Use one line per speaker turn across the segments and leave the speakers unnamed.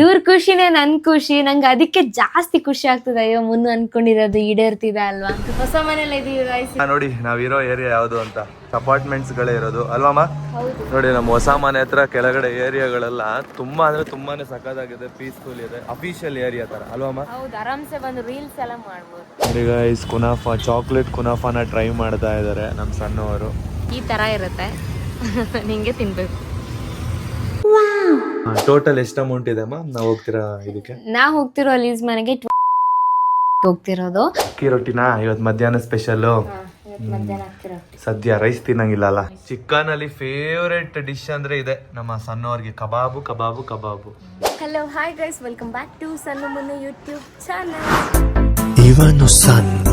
ಇವ್ರ ಖುಷಿನೇ ನನ್ ಖುಷಿ. ನಂಗೆ ಅದಕ್ಕೆ ಜಾಸ್ತಿ ಖುಷಿ ಆಗ್ತದೆ. ಅಯ್ಯೋ ಮುನ್ನು ಅನ್ಕೊಂಡಿರೋದು ಈಡೇರ್ತಿದೆ ಅಲ್ವಾ ಅಂತ. ಹೊಸ ಮನೇಲಿ ಇದೀವಿ guys.
ನೋಡಿ ನಾವಿರೋ ಏರಿಯಾ ಯಾವ್ದು ಅಂತ ಅಪಾರ್ಟ್ಮೆಂಟ್ಸ್ ಗಳೇ ಇರೋದು ಅಲ್ವಾಮ.
ಹೌದು.
ನೋಡಿ ನಮ್ಮ ಹೊಸ ಮನೆ ಹತ್ರ ಕೆಳಗಡೆ ಏರಿಯಾಗಳೆಲ್ಲ ತುಂಬಾ ಅಂದ್ರೆ ತುಂಬಾನೇ ಸಖತ್ತಾಗಿದೆ, ಪೀಸ್ಫುಲ್ ಇದೆ, ಅಫಿಷಿಯಲ್ ಏರಿಯಾ ತರ ಅಲ್ವಾಮ.
ಹೌದು, ಆರಾಮ್ಸೆ ಬಂದು ರೀಲ್ಸ್ ಎಲ್ಲ ಮಾಡ್ಬೋದು.
ನೋಡಿ ಗೈಸ್, ಕುನಾಫಾ ಚಾಕ್ಲೇಟ್ ಕುನಾಫಾನ ಟ್ರೈ ಮಾಡ್ತಾ ಇದ್ದಾರೆ ನಮ್ಮ ಸಣ್ಣವರು.
ಈ ತರ ಇರುತ್ತೆ, ನಿಂಗೆ ತಿನ್ಬೇಕು.
ಟೋಟಲ್ ಎಷ್ಟು ಅಮೌಂಟ್ ಇದೆ ಅಮ್ಮ ನಾವು ಹೋಗ್ತೀರಾ ಇದಕ್ಕೆ?
ನಾ ಹೋಗ್ತಿರೋ ಲೀಸ್ ಮನೆಗೆ ಹೋಗ್ತಿರೋದು.
ಅಕ್ಕಿ ರೊಟ್ಟಿನಾ ಇವತ್ತು ಮಧ್ಯಾಹ್ನ ಸ್ಪೆಷಲ್. ಸದ್ಯ ರೈಸ್ ತಿನ್ನಂಗಿಲ್ಲ ಅಲ್ಲ. ಚಿಕನ್ ಅಲ್ಲಿ ಫೇವರೇಟ್ ಡಿಶ್ ಅಂದ್ರೆ ಇದೆ ನಮ್ಮ ಸಣ್ಣವ್ರಿಗೆ, ಕಬಾಬು ಕಬಾಬು ಕಬಾಬು.
Hello hi guys, welcome back to Sanna Munnu YouTube channel.
ಇವನು ಸಣ್ಣ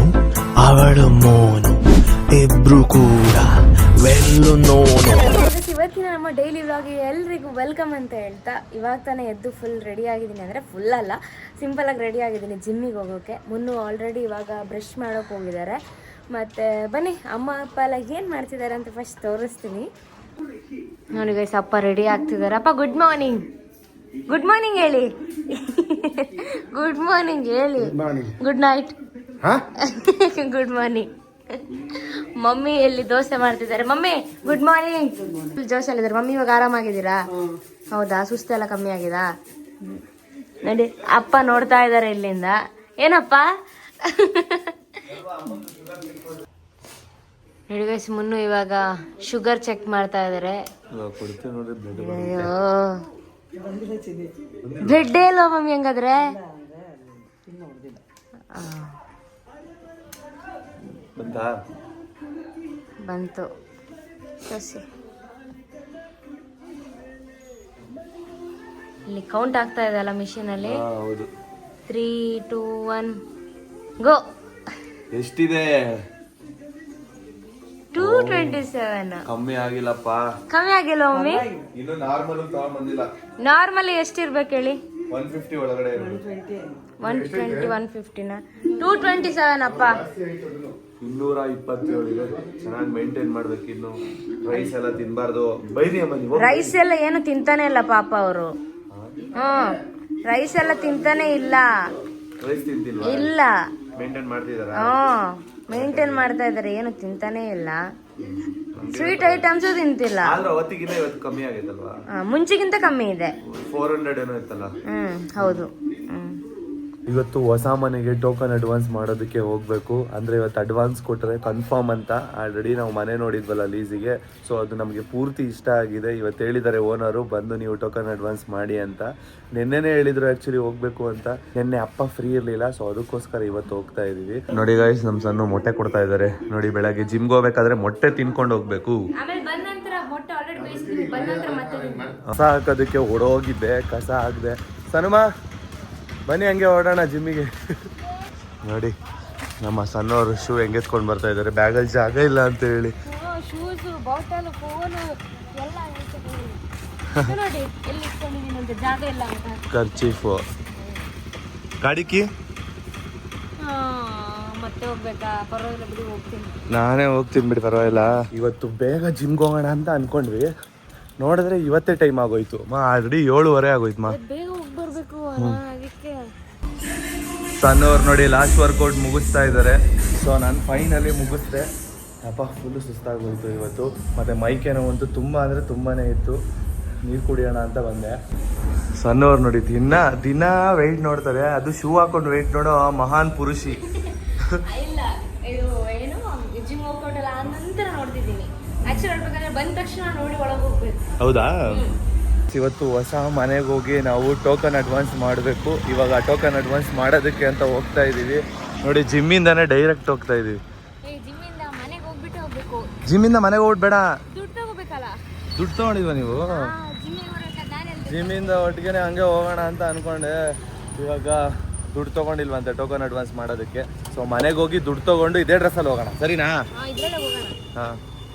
ಅವಳು ಮೋನು, ಇಬ್ರು ಕೂಡ ವೆಲ್ಲು ನೋನು.
ಇವತ್ತಿನ ನಮ್ಮ ಡೈಲಿ ವ್ಲಾಗಿಗೆ ಎಲ್ರಿಗೂ ವೆಲ್ಕಮ್ ಅಂತ ಹೇಳ್ತಾ, ಇವಾಗ ತಾನೇ ಎದ್ದು ಫುಲ್ ರೆಡಿ ಆಗಿದ್ದೀನಿ. ಅಂದರೆ ಫುಲ್ ಅಲ್ಲ, ಸಿಂಪಲ್ ಆಗಿ ರೆಡಿ ಆಗಿದ್ದೀನಿ ಜಿಮ್ಮಿಗೆ ಹೋಗೋಕ್ಕೆ. ಮುನ್ನು ಆಲ್ರೆಡಿ ಇವಾಗ ಬ್ರಷ್ ಮಾಡೋಕೆ ಹೋಗಿದ್ದಾರೆ. ಮತ್ತು ಬನ್ನಿ ಅಮ್ಮ ಅಪ್ಪ ಎಲ್ಲ ಏನು ಮಾಡ್ತಿದ್ದಾರೆ ಅಂತ ಫಸ್ಟ್ ತೋರಿಸ್ತೀನಿ. ನೋಡಿ ಗೈಸ್, ಅಪ್ಪ ರೆಡಿ ಆಗ್ತಿದ್ದಾರೆ. ಅಪ್ಪ ಗುಡ್ ಮಾರ್ನಿಂಗ್. ಗುಡ್ ಮಾರ್ನಿಂಗ್ ಹೇಳಿ. ಗುಡ್ ಮಾರ್ನಿಂಗ್ ಹೇಳಿ. Good night. Good morning. Mummy ಎಲ್ಲಿ ದೋಸೆ ಮಾಡ್ತಿದ್ದಾರೆ. Mummy good morning. ದೋಸೆ ಅಲ್ಲಿದ್ದಾರೆ. ಮಮ್ಮಿ ಇವಾಗ ಆರಾಮಾಗಿದ್ದೀರಾ? ಹೌದಾ? ಸುಸ್ತೆಲ್ಲ ಕಮ್ಮಿ ಆಗಿದಾ? ನೋಡಿ ಅಪ್ಪ ನೋಡ್ತಾ ಇದ್ದಾರೆ ಇಲ್ಲಿಂದ. ಏನಪ್ಪ ನಡುಗೈಸ್, ಮುನ್ನು ಇವಾಗ ಶುಗರ್ ಚೆಕ್ ಮಾಡ್ತಾ ಇದ್ದಾರೆ. ಅಯ್ಯೋ, ಬ್ಲಡ್ ಇಲ್ವಾ ಮಮ್ಮಿ? ಹಂಗಾದ್ರೆ ಬಂತು ಸಸಿ. ಇಲ್ಲಿ ಕೌಂಟ್ ಆಗ್ತಾ ಇದೆ ಅಲ್ಲ ಮಿಷಿನ್ ಅಲ್ಲಿ. 3, 2, 1 ಗೋ.
ಎಷ್ಟಿದೆ?
227.
ಕಮ್ಮಿ ಆಗಿಲ್ಲಪ್ಪ.
ಕಮ್ಮಿ ಆಗಿಲ್ಲ ಮಮ್ಮಿ?
ಇನ್ನು ನಾರ್ಮಲ್ ತಗೊಂಡ್ಬಂದಿಲ್ಲ.
ನಾರ್ಮಲ್ ಎಷ್ಟಿರ್ಬೇಕು ಹೇಳಿ?
150 ಒಳಗಡೆ
120, 150ನ? 227 ಅಪ್ಪ.
227 ಇದೆ. ಚೆನ್ನಾಗಿ ಮೇಂಟೈನ್ ಮಾಡ್ಬೇಕು. ಇನ್ನು ರೈಸ್ ಎಲ್ಲ ತಿನ್ಬಾರ್ದು. ಬೈರಿ ಅಮ್ಮ ನೀವು.
ರೈಸ್ ಎಲ್ಲ ಏನು ತಿಂತಾನೆ ಇಲ್ಲ ಪಾಪ ಅವರು. ರೈಸ್ ಎಲ್ಲ ತಿಂತಾನೆ ಇಲ್ಲ.
ರೈಸ್ ತಿಂತಿಲ್ವಾ?
ಇಲ್ಲ,
ಮೇಂಟೈನ್ ಮಾಡ್ತಿದಾರ.
ಮೇಂಟೈನ್ ಮಾಡ್ತಾ ಇದಾರೆ, ಏನು ತಿಂತಾನೆ ಇಲ್ಲ. ಸ್ವೀಟ್ ಐಟಮ್ಸ್ ತಿಂತಿಲ್ಲ.
ಆದ್ರೆ ಅವತ್ತಿಗಿಂತ ಇವತ್ತು ಕಮ್ಮಿ ಆಗೈತಲ್ವಾ?
ಮುಂಚೆಗಿಂತ ಕಮ್ಮಿ ಇದೆ.
400 ಏನೋ ಇತ್ತಲ್ಲ.
ಹೌದು.
ಇವತ್ತು ಹೊಸ ಮನೆಗೆ ಟೋಕನ್ ಅಡ್ವಾನ್ಸ್ ಮಾಡೋದಕ್ಕೆ ಹೋಗ್ಬೇಕು. ಅಂದ್ರೆ ಇವತ್ತು ಅಡ್ವಾನ್ಸ್ ಕೊಟ್ಟರೆ ಕನ್ಫರ್ಮ್ ಅಂತ. ಆಲ್ರೆಡಿ ನಾವು ಮನೆ ನೋಡಿದ್ವಲ್ಲ ಲೀಸಿಗೆ, ಸೊ ಅದು ನಮಗೆ ಪೂರ್ತಿ ಇಷ್ಟ ಆಗಿದೆ. ಇವತ್ತು ಹೇಳಿದ್ದಾರೆ ಓನರು, ಬಂದು ನೀವು ಟೋಕನ್ ಅಡ್ವಾನ್ಸ್ ಮಾಡಿ ಅಂತ. ನಿನ್ನೆನೇ ಹೇಳಿದ್ರು ಆಕ್ಚುಲಿ ಹೋಗ್ಬೇಕು ಅಂತ. ನಿನ್ನೆ ಅಪ್ಪ ಫ್ರೀ ಇರ್ಲಿಲ್ಲ, ಸೊ ಅದಕ್ಕೋಸ್ಕರ ಇವತ್ತು ಹೋಗ್ತಾ ಇದೀವಿ. ನೋಡಿ ಗೈಸ್, ನಮ್ ಸಣ್ಣ ಮೊಟ್ಟೆ ಕೊಡ್ತಾ ಇದ್ದಾರೆ. ನೋಡಿ ಬೆಳಗ್ಗೆ ಜಿಮ್ಗೆ ಹೋಗ್ಬೇಕಾದ್ರೆ ಮೊಟ್ಟೆ ತಿನ್ಕೊಂಡು ಹೋಗ್ಬೇಕು. ಕಸ ಹಾಕೋದಕ್ಕೆ ಓಡೋಗಿದ್ದೆ, ಕಸ ಹಾಕ್ದೆ. ಸನುಮ ಬನ್ನಿ ಹಂಗೆ ಓಡೋಣ ಜಿಮ್ಮಿಗೆ. ನೋಡಿ ನಮ್ಮ ಸಣ್ಣವರು ಶೂ ಹೆಂಗೆತ್ಕೊಂಡು ಬರ್ತಾ ಇದ್ದಾರೆ. ಬ್ಯಾಗಲ್ಲಿ ಜಾಗ ಇಲ್ಲ ಅಂತ ಹೇಳಿ. ಖರ್ಚೀಫು, ಗಾಡಿಕಿ
ಮತ್ತೆ ಹೋಗ್ಬೇಕಾ? ಪರವಾಗಿಲ್ಲ ಬಿಡಿ, ಹೋಗ್ತೀನಿ.
ನಾನೇ ಹೋಗ್ತೀನಿ ಬಿಡಿ, ಪರವಾಗಿಲ್ಲ. ಇವತ್ತು ಬೇಗ ಜಿಮ್ಗೆ ಹೋಗೋಣ ಅಂತ ಅನ್ಕೊಂಡ್ವಿ. ನೋಡಿದ್ರೆ ಇವತ್ತೇ ಟೈಮ್ ಆಗೋಯ್ತು. ಆಲ್ರೆಡಿ 7:15 ಆಗೋಯ್ತು.
ಬೇಗ ಹೋಗಿ ಬರ್ಬೇಕು. ಅದಕ್ಕೆ
ಸಣ್ಣವ್ರು ನೋಡಿ ಲಾಸ್ಟ್ ವರ್ಕೌಟ್ ಮುಗಿಸ್ತಾ ಇದ್ದಾರೆ. ಸೊ ನಾನು ಫೈನಲಿ ಮುಗಿಸ್ದೆ. ಅಪ್ಪ ಫುಲ್ಲು ಸುಸ್ತಾಗೋಯ್ತು ಇವತ್ತು. ಮತ್ತು ಮೈಕೇನೋ ಅಂತೂ ತುಂಬ ಅಂದರೆ ತುಂಬಾ ಇತ್ತು. ನೀರು ಕುಡಿಯೋಣ ಅಂತ ಬಂದೆ. ಸಣ್ಣವ್ರು ನೋಡಿ ದಿನ ವೆಯ್ಟ್ ನೋಡ್ತಾರೆ. ಅದು ಶೂ ಹಾಕೊಂಡು ವೆಯ್ಟ್ ನೋಡೋ ಮಹಾನ್ ಪುರುಷಿ.
ಇಲ್ಲ, ಇದು ಏನು ಜಿಮ್ ವರ್ಕೌಟ್ ಎಲ್ಲ ನಂತರ ನೋಡ್ತಿದ್ದೀನಿ. ಆಕ್ಚುಲಿ ಹೇಳ್ಬೇಕಂದ್ರೆ ಬಂದ ತಕ್ಷಣ ನೋಡಿ ಒಳಗೆ ಹೋಗ್ಬೇಕು.
ಹೌದಾ? ಇವತ್ತು ಹೊಸ ಮನೆಗೆ ಹೋಗಿ ನಾವು ಟೋಕನ್ ಅಡ್ವಾನ್ಸ್ ಮಾಡಬೇಕು. ಇವಾಗ ಟೋಕನ್ ಅಡ್ವಾನ್ಸ್ ಮಾಡೋದಕ್ಕೆ ಅಂತ ಹೋಗ್ತಾ ಇದ್ದೀವಿ. ನೋಡಿ ಜಿಮ್ಮಿಂದಾನೇ ಡೈರೆಕ್ಟ್ ಹೋಗ್ತಾ ಇದ್ದೀವಿ.
ಜಿಮ್ಮಿಂದ ಮನೆಗೆ ಹೋಗ್ಬಿಟ್ಟು ಹೋಗ್ಬೇಕು.
ಜಿಮ್ಮಿಂದ ಮನೆಗೆ ಹೋಗ್ಬೇಡ,
ದುಡ್ಡು ತಗೋಬೇಕಲ್ಲ.
ದುಡ್ಡು ತಗೊಂಡಿದ್ವ ನೀವು? ಜಿಮ್ಮಿಂದ ಒಟ್ಟಿಗೆ ಹಂಗೆ ಹೋಗೋಣ ಅಂತ ಅನ್ಕೊಂಡೆ. ಇವಾಗ ದುಡ್ಡು ತೊಗೊಂಡಿಲ್ವಂತೆ ಟೋಕನ್ ಅಡ್ವಾನ್ಸ್ ಮಾಡೋದಕ್ಕೆ. ಸೊ ಮನೆಗೆ ಹೋಗಿ ದುಡ್ಡು ತೊಗೊಂಡು ಇದೇ ಡ್ರೆಸ್ಸಲ್ಲಿ ಹೋಗೋಣ, ಸರಿನಾ? ಹಾಂ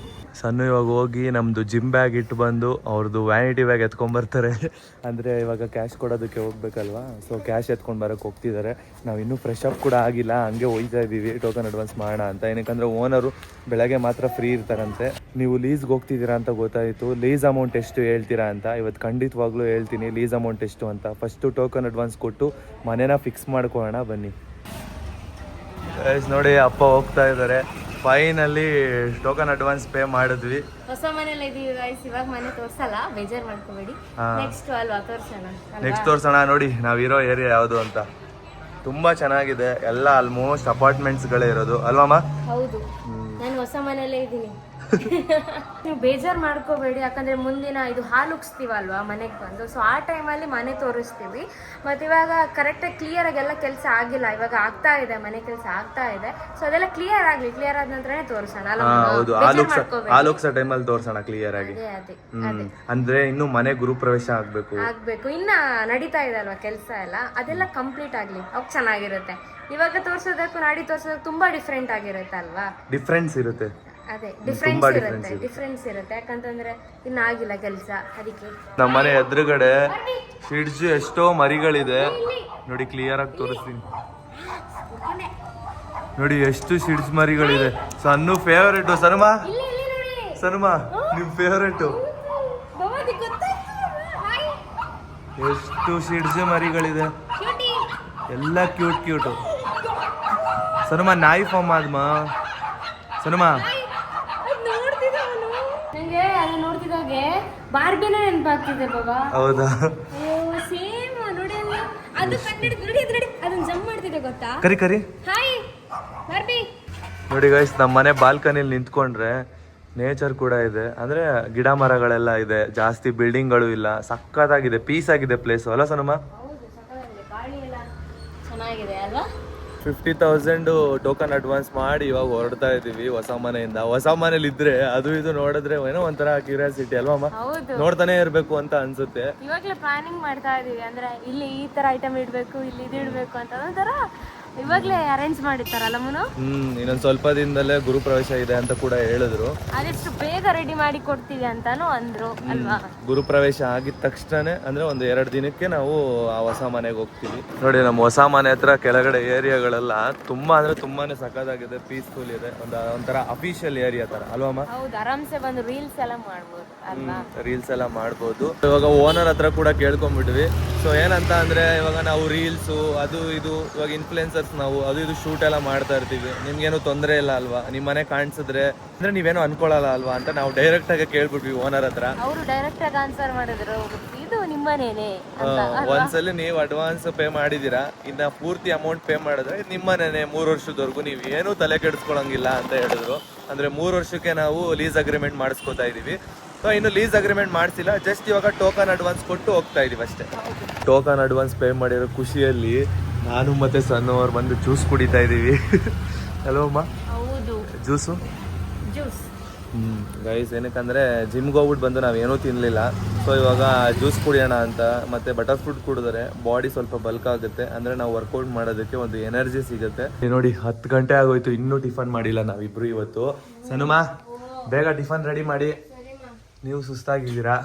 ಸಣ್ಣ ಇವಾಗ ಹೋಗಿ ನಮ್ಮದು ಜಿಮ್ ಬ್ಯಾಗ್ ಇಟ್ಟು ಬಂದು ಅವ್ರದ್ದು ವ್ಯಾನಿಟಿ ಬ್ಯಾಗ್ ಎತ್ಕೊಂಡ್ಬರ್ತಾರೆ. ಅಂದರೆ ಇವಾಗ ಕ್ಯಾಶ್ ಕೊಡೋದಕ್ಕೆ ಹೋಗ್ಬೇಕಲ್ವಾ, ಸೊ ಕ್ಯಾಶ್ ಎತ್ಕೊಂಡು ಬರೋಕ್ಕೆ ಹೋಗ್ತಿದ್ದಾರೆ. ನಾವು ಇನ್ನೂ ಫ್ರೆಶ್ ಅಪ್ ಕೂಡ ಆಗಿಲ್ಲ, ಹಂಗೆ ಹೋಗ್ತಾ ಇದ್ದೀವಿ ಟೋಕನ್ ಅಡ್ವಾನ್ಸ್ ಮಾಡೋಣ ಅಂತ. ಏನಕ್ಕಂದರೆ ಓನರು ಬೆಳಗ್ಗೆ ಮಾತ್ರ ಫ್ರೀ ಇರ್ತಾರಂತೆ. ನೀವು ಲೀಸ್ಗೆ ಹೋಗ್ತಿದ್ದೀರಾ ಅಂತ ಗೊತ್ತಾಯಿತು. ಲೀಸ್ ಅಮೌಂಟ್ ಎಷ್ಟು ಹೇಳ್ತೀರಾ ಅಂತ ಇವತ್ತು ಖಂಡಿತವಾಗ್ಲೂ ಹೇಳ್ತೀನಿ ಲೀಸ್ ಅಮೌಂಟ್ ಎಷ್ಟು ಅಂತ. ಫಸ್ಟು ಟೋಕನ್ ಅಡ್ವಾನ್ಸ್ ಕೊಟ್ಟು ಮನೇನ ಫಿಕ್ಸ್ ಮಾಡ್ಕೊಳ್ಳೋಣ ಬನ್ನಿ. ನೋಡಿ ಅಪ್ಪ ಹೋಗ್ತಾ ಇದ್ದಾರೆ. ಫೈನಲ್ಲಿ ಟೋಕನ್ ಅಡ್ವಾನ್ಸ್ ಪೇ ಮಾಡಿದ್ವಿ.
ಹೊಸ ಮನೇಲಿ ಇದೀವಿ ಗೈಸ್, ಇವಾಗ ಮನೆ ತೋರ್ಸಲ್ಲ, ಬೇಜಾರ್ ಮಾಡ್ಕೋಬೇಡಿ. ನೆಕ್ಸ್ಟ್ ಅಲ್ವಾ ತೋರ್ಸೋಣ.
ನೆಕ್ಸ್ಟ್ ತೋರ್ಸೋಣ. ನೋಡಿ ನಾವಿರೋ ಏರಿಯಾ ಯಾವುದು ಅಂತ. ತುಂಬಾ ಚೆನ್ನಾಗಿದೆ, ಎಲ್ಲ ಆಲ್ಮೋಸ್ಟ್ ಅಪಾರ್ಟ್ಮೆಂಟ್ಸ್ಗಳೇ ಇರೋದು ಅಲ್ವಮ್ಮ?
ಹೌದು, ನಾನು ಹೊಸ ಮನೇಲೇ ಇದ್ದೀನಿ. ನೀವು ಬೇಜಾರ್ ಮಾಡ್ಕೋಬೇಡಿ, ಯಾಕಂದ್ರೆ ಮುಂದಿನ ಇದು ಹಾಲು ಉಗ್ಸ್ತೀವಲ್ವಾ ಮನೆಗೆ ಬಂದು, ಸೊ ಆ ಟೈಮಲ್ಲಿ ಮನೆ ತೋರಿಸ್ತೀವಿ. ಮತ್ತು ಇವಾಗ ಕರೆಕ್ಟಾಗಿ ಕ್ಲಿಯರ್ ಆಗಿ ಎಲ್ಲ ಕೆಲಸ ಆಗಿಲ್ಲ, ಇವಾಗ ಆಗ್ತಾ ಇದೆ, ಮನೆ ಕೆಲಸ ಆಗ್ತಾ ಇದೆ. ಸೊ ಅದೆಲ್ಲ ಕ್ಲಿಯರ್ ಆಗಲಿ, ಕ್ಲಿಯರ್ ಆದ ನಂತರನೇ ತೋರಿಸೋಣ.
ಹೌದು, ಆಲೋಕ್ಸ ಟೈಮಲ್ಲಿ ತೋರ್ಸೋಣ ಕ್ಲಿಯರ್ ಆಗಿ. ಅಂದ್ರೆ ಇನ್ನು ಮನೆ ಗೃಹಪ್ರವೇಶ ಆಗ್ಬೇಕು, ಇನ್ನ ನಡೀತಾ ಇದೆ ಅಲ್ವಾ ಕೆಲಸ ಎಲ್ಲ, ಅದೆಲ್ಲ ಕಂಪ್ಲೀಟ್ ಆಗ್ಲಿ, ಅವಾಗ ಚೆನ್ನಾಗಿರುತ್ತೆ. ಇವಾಗ ತೋರ್ಸೋದಕ್ಕೂ ನಾಡಿ ತೋರ್ಸೋದಕ್ಕೂ ತುಂಬಾ ಡಿಫ್ರೆಂಟ್ ಆಗಿರುತ್ತೆ ಅಲ್ವಾ? ಡಿಫ್ರೆನ್ಸ್ ಇರುತ್ತೆ, ಅದೇ ಡಿಫ್ರೆನ್ಸ್ ಇರುತ್ತೆ. ಯಾಕಂತಂದ್ರೆ ಇನ್ನಾಗಿಲ್ಲ ಕೆಲಸ, ಅದಕ್ಕೆ. ನಮ್ಮ ಮನೆ ಎದುರುಗಡೆ ಸಿಡ್ಜು ಎಷ್ಟೋ ಮರಿಗಳಿದೆ ನೋಡಿ, ಕ್ಲಿಯರ್ ಆಗಿ ತೋರಿಸ್ತೀನಿ. ನೋಡಿ ಎಷ್ಟು ಸಿಡ್ಸ್ ಮರಿಗಳಿದೆ. ಸಣ್ಣ ಫೇವರೇಟು ಸನುಮಾ, ನಿಮ್ ಫೇವರೇಟು. ಎಷ್ಟು ಸಿಡ್ಸ್ ಮರಿಗಳಿದೆ, ಎಲ್ಲ ಕ್ಯೂಟು. ಸನುಮಾ ನಾಯಿ ಫಾರ್ಮ್ ಆದ್ಮಾ ಸನುಮಾ.
ನಂಗೆ ಅದು ನೋಡ್ತಿದ್ದಾಗೆ ಬಾರ್ಬಿನ ನೆನಪಾಗ್ತಿದೆ ಬಾಬಾ.
ಹೌದಾ?
ಸೇಮ್ ನೋಡಿ, ಅದು ನೋಡಿ ಅದನ್ನ ಜಂಪ್ ಮಾಡ್ತಿದೆ ಗೊತ್ತಾ?
ಕರಿ
ಹಾಯ್ ಬಾರ್ಬಿ.
ನೋಡಿ ಗೈಸ್, ನಮ್ಮ ಮನೆ ಬಾಲ್ಕನಿಲಿ ನಿಂತ್ಕೊಂಡ್ರೆ ನೇಚರ್ ಕೂಡ ಇದೆ, ಅಂದ್ರೆ ಗಿಡ ಮರಗಳೆಲ್ಲ ಇದೆ, ಜಾಸ್ತಿ ಬಿಲ್ಡಿಂಗ್ಗಳು ಇಲ್ಲ, ಸಕ್ಕತ್ತಾಗಿದೆ, ಪೀಸ್ ಆಗಿದೆ ಪ್ಲೇಸ್ ಅಲ್ಲ ಸನುಮಾ?
ಹೌದು, ಸಕ್ಕತ್ತಾಗಿದೆ, ಗಾಳಿ ಎಲ್ಲ ಚೆನ್ನಾಗಿದೆ ಅಲ್ವಾ?
50,000 ಟೋಕನ್ ಅಡ್ವಾನ್ಸ್ ಮಾಡಿ ಇವಾಗ ಹೊರಡ್ತಾ ಇದೀವಿ ಹೊಸ ಮನೆಯಿಂದ. ಹೊಸ ಮನೇಲಿ ಇದ್ರೆ ಅದು ಇದು ನೋಡಿದ್ರೆ ಏನೋ ಒಂಥರ ಕ್ಯೂರಿಯಾಸಿಟಿ ಅಲ್ವಾ, ನೋಡ್ತಾನೆ ಇರ್ಬೇಕು ಅಂತ ಅನ್ಸುತ್ತೆ.
ಇವಾಗಲೇ ಪ್ಲಾನಿಂಗ್ ಮಾಡ್ತಾ ಇದೀವಿ, ಅಂದ್ರೆ ಇಲ್ಲಿ ಈ ತರ ಐಟಮ್ ಇಡ್ಬೇಕು, ಇಲ್ಲಿ ಇದು ಇಡ್ಬೇಕು ಅಂತ ಒಂಥರ ಇವಾಗಲೇ ಅರೇಂಜ್ ಮಾಡಿರ್ತಾರಲ್ಲ ಮುನು.
ಇನ್ನೊಂದ್ ಸ್ವಲ್ಪ ದಿನದಲ್ಲೇ ಗುರುಪ್ರವೇಶ ಇದೆ ಅಂತ ಕೂಡ ಹೇಳಿದ್ರು.
ಅದೆಷ್ಟು ಬೇಗ ರೆಡಿ ಮಾಡಿ ಕೊಡ್ತೀವಿ ಅಂತಾನು ಅಂದ್ರು ಅಲ್ವಾ?
ಗುರುಪ್ರವೇಶ ಆಗಿದ ತಕ್ಷಣನೇ ಅಂದ್ರೆ ಒಂದು 2 ದಿನಕ್ಕೆ ನಾವು ಆ ಹೊಸ ಮನೆಗೆ ಹೋಗ್ತೀವಿ. ನೋಡಿ ನಮ್ಮ ಹೊಸ ಮನೆ ಹತ್ರ ಕೆಳಗಡೆ ಏರಿಯಾಗಳೆಲ್ಲ ತುಂಬಾ ತುಂಬಾನೇ ಸಖತ್ತಾಗಿದೆ, ಪೀಸ್ಫುಲ್ ಇದೆ, ಒಂಥರ ಅಫಿಷಿಯಲ್ ಏರಿಯಾ ತರ ಅಲ್ವಮ್ಮ?
ಹೌದು, ಆರಾಮ್ಸೆ ಬಂದು ರೀಲ್ಸ್ ಎಲ್ಲ ಮಾಡ್ಬೋದು ಅಲ್ವಾ?
ರೀಲ್ಸ್ ಎಲ್ಲ ಮಾಡ್ಬೋದು. ಇವಾಗ ಓನರ್ ಹತ್ರ ಕೂಡ ಕೇಳ್ಕೊಂಡ್ಬಿಟ್ವಿ. ಸೊ ಏನಂತ ಅಂದ್ರೆ ಇವಾಗ ನಾವು ರೀಲ್ಸು ಅದು ಇದು, ಇವಾಗ ಇನ್ಫ್ಲುಯೆನ್ಸರ್ಸ್ ನಾವು ಅದು ಇದು ಶೂಟ್ ಎಲ್ಲ ಮಾಡ್ತಾ ಇರ್ತೀವಿ, ನಿಮ್ಗೇನು ತೊಂದರೆ ಇಲ್ಲ ಅಲ್ವಾ? ನಿಮ್ ಮನೆ ಕಾಣಿಸಿದ್ರೆ ಅಂದ್ರೆ ನೀವೇನು ಅನ್ಕೊಳ್ಳಲ್ಲ ಅಲ್ವಾ ಅಂತ ನಾವು ಡೈರೆಕ್ಟ್ ಆಗಿ ಕೇಳ್ಬಿಟ್ವಿ ಓನರ್ ಹತ್ರ. ಅವರು ಡೈರೆಕ್ಟ್ ಆಗಿ ಆನ್ಸರ್ ಮಾಡಿದ್ರು, ಇದು ನಿಮ್ಮನೇನೆ. ಒಂದ್ಸಲಿ ನೀವು ಅಡ್ವಾನ್ಸ್ ಪೇ ಮಾಡಿದೀರಾ, ಇನ್ನ ಪೂರ್ತಿ ಅಮೌಂಟ್ ಪೇ ಮಾಡಿದ್ರೆ ನಿಮ್ಮನೇನೆ 3 ವರ್ಷದವರೆಗೂ ನೀವು ಏನು ತಲೆ ಕೆಡಿಸ್ಕೊಳಂಗಿಲ್ಲ ಅಂತ ಹೇಳಿದ್ರು. ಅಂದ್ರೆ 3 ವರ್ಷಕ್ಕೆ ನಾವು ಲೀಸ್ ಅಗ್ರಿಮೆಂಟ್ ಮಾಡಿಸ್ಕೊತಾ ಇದೀವಿ. ಇನ್ನು ಲೀಸ್ ಅಗ್ರಿಮೆಂಟ್ ಮಾಡಿಸಿಲ್ಲ, ಜಸ್ಟ್ ಇವಾಗ ಟೋಕನ್ ಅಡ್ವಾನ್ಸ್ ಕೊಟ್ಟು ಹೋಗ್ತಾ ಇದೀವಿ ಅಷ್ಟೇ. ಟೋಕನ್ ಅಡ್ವಾನ್ಸ್ ಪೇ ಮಾಡಿರೋ ಖುಷಿಯಲ್ಲಿ ನಾನು ಮತ್ತೆ ಸಣ್ಣವ್ರು ಬಂದು ಜ್ಯೂಸ್ ಕುಡಿತಾ ಇದೀವಿ ಅಲ್ವಮ್ಮ? ಹೌದು, ಜ್ಯೂಸು. ಗೈಸ್ ಏನಕ್ಕಂದ್ರೆ ಜಿಮ್ಗೆ ಹೋಗ್ಬಿಟ್ಟು ಬಂದು ನಾವೇನೂ ತಿನ್ನಲಿಲ್ಲ, ಸೊ ಇವಾಗ ಜ್ಯೂಸ್ ಕುಡಿಯೋಣ ಅಂತ. ಮತ್ತೆ ಬಟರ್ ಫ್ರೂಟ್ ಕುಡಿದ್ರೆ ಬಾಡಿ ಸ್ವಲ್ಪ ಬಲ್ಕ್ ಆಗುತ್ತೆ, ಅಂದ್ರೆ ನಾವು ವರ್ಕೌಟ್ ಮಾಡೋದಕ್ಕೆ ಒಂದು ಎನರ್ಜಿ ಸಿಗುತ್ತೆ. ನೋಡಿ 10 ಗಂಟೆ ಆಗೋಯ್ತು, ಇನ್ನೂ ಟಿಫನ್ ಮಾಡಿಲ್ಲ ನಾವಿಬ್ರು ಇವತ್ತು. ಸನುಮಾ ಬೇಗ ಟಿಫನ್ ರೆಡಿ ಮಾಡಿ, ನೀವು ಸುಸ್ತಾಗಿದ್ದೀರಾ,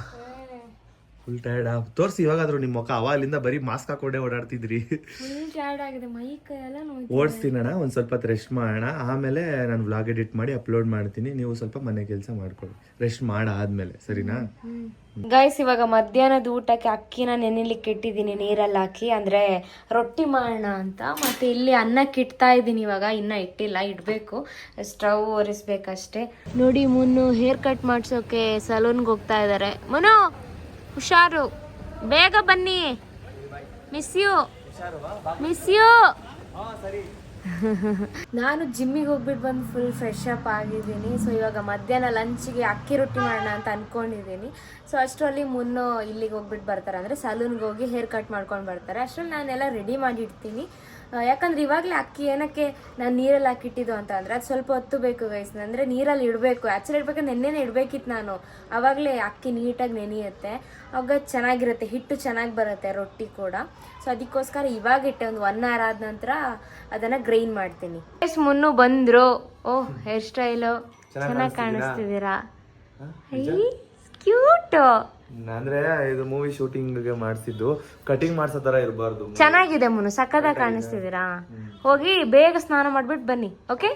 ಫುಲ್ ಟೈರ್ಡ್. ತೋರಿಸಿ ಇವಾಗಾದ್ರೂ ನಿಮ್ಮ ಮುಖ, ಅಲ್ಲಿಂದ ಬರೀ ಮಾಸ್ಕ್ ಹಾಕೊಂಡೇ ಓಡಾಡ್ತಿದ್ರಿ. ಓಡಿಸ್ತೀನಣ್ಣ, ಒಂದ್ ಸ್ವಲ್ಪ ರೆಸ್ಟ್ ಮಾಡೋಣ, ಆಮೇಲೆ ನಾನು ವ್ಲಾಗ್ ಎಡಿಟ್ ಮಾಡಿ ಅಪ್ಲೋಡ್ ಮಾಡ್ತೀನಿ. ನೀವು ಸ್ವಲ್ಪ ಮನೆ ಕೆಲಸ ಮಾಡ್ಕೊಳ್ಳಿ, ರೆಸ್ಟ್ ಮಾಡಾದ್ಮೇಲೆ, ಸರಿನಾ?
ಗೈಸ್, ಇವಾಗ ಮಧ್ಯಾಹ್ನದ ಊಟಕ್ಕೆ ಅಕ್ಕಿನ ನೆನೆಲಿಕ್ಕೆ ಇಟ್ಟಿದ್ದೀನಿ ನೀರಲ್ಲಿ ಹಾಕಿ, ಅಂದ್ರೆ ರೊಟ್ಟಿ ಮಾಡೋಣ ಅಂತ. ಮತ್ತೆ ಇಲ್ಲಿ ಅನ್ನಕ್ಕೆ ಇಡ್ತಾ ಇದ್ದೀನಿ, ಇವಾಗ ಇನ್ನ ಇಟ್ಟಿಲ್ಲ, ಇಡಬೇಕು, ಸ್ಟವ್ ಒರೆಸ್ಬೇಕಷ್ಟೇ. ನೋಡಿ ಮುನ್ನು ಹೇರ್ ಕಟ್ ಮಾಡ್ಸೋಕೆ ಸಲೂನ್ಗೆ ಹೋಗ್ತಾ ಇದ್ದಾರೆ. ಮುನು ಹುಷಾರು, ಬೇಗ ಬನ್ನಿ, ಮಿಸ್ ಯು. ನಾನು ಜಿಮ್ಮಿಗೆ ಹೋಗ್ಬಿಟ್ಟು ಬಂದು ಫುಲ್ ಫ್ರೆಶ್ ಅಪ್ ಆಗಿದ್ದೀನಿ. ಸೊ ಇವಾಗ ಮಧ್ಯಾಹ್ನ ಲಂಚ್ಗೆ ಅಕ್ಕಿ ರೊಟ್ಟಿ ಮಾಡೋಣ ಅಂತ ಅಂದ್ಕೊಂಡಿದ್ದೀನಿ. ಸೊ ಅಷ್ಟರಲ್ಲಿ ಮುನ್ನು ಇಲ್ಲಿಗೆ ಹೋಗ್ಬಿಟ್ಟು ಬರ್ತಾರೆ, ಅಂದರೆ ಸಲೂನ್ಗೆ ಹೋಗಿ ಹೇರ್ ಕಟ್ ಮಾಡ್ಕೊಂಡು ಬರ್ತಾರೆ. ಅಷ್ಟರಲ್ಲಿ ನಾನೆಲ್ಲ ರೆಡಿ ಮಾಡಿ ಇಡ್ತೀನಿ. ಯಾಕಂದ್ರೆ ಇವಾಗಲೇ ಅಕ್ಕಿ ಏನಕ್ಕೆ ನಾನು ನೀರಲ್ಲಿ ಹಾಕಿಟ್ಟಿದ್ದು ಅಂತ ಅಂದರೆ ಅದು ಸ್ವಲ್ಪ ಹೊತ್ತು ಬೇಕು ಗೈಸ್, ಅಂದರೆ ನೀರಲ್ಲಿ ಇಡಬೇಕು. ಆ್ಯಕ್ಚುಲಿ ಇಡ್ಬೇಕಾದ್ರೆ ನೆನ್ನೆನೇ ಇಡಬೇಕಿತ್ತು ನಾನು, ಆವಾಗಲೇ ಅಕ್ಕಿ ನೀಟಾಗಿ ನೆನೆಯುತ್ತೆ, ಆವಾಗ ಚೆನ್ನಾಗಿರುತ್ತೆ, ಹಿಟ್ಟು ಚೆನ್ನಾಗಿ ಬರುತ್ತೆ, ರೊಟ್ಟಿ ಕೂಡ. ಸೊ ಅದಕ್ಕೋಸ್ಕರ ಇವಾಗ ಇಟ್ಟೆ, ಒಂದು 1 hour ಆದ ನಂತರ ಅದನ್ನು ಗ್ರೈಂಡ್ ಮಾಡ್ತೀನಿ. ಮುನ್ನು ಬಂದರು. ಓಹ್, ಹೇರ್ ಸ್ಟೈಲು ಚೆನ್ನಾಗಿ ಕಾಣಿಸ್ತಿದ್ದೀರಾ. ಕ್ಯೂಟ್.
ಅಂದ್ರೆ ಇದು ಮೂವಿ ಶೂಟಿಂಗ್ಗೆ ಮಾಡಿಸಿದ್ದು, ಕಟಿಂಗ್ ಮಾಡ್ಸೋ ತರ ಇರಬಾರ್ದು.
ಚೆನ್ನಾಗಿದೆ ಮುನು, ಸಕ್ಕದಾಗಿ ಕಾಣಿಸ್ತಿದ್ದೀರಾ. ಹೋಗಿ ಬೇಗ ಸ್ನಾನ ಮಾಡ್ಬಿಟ್ಟು ಬನ್ನಿ. ಓಕೆ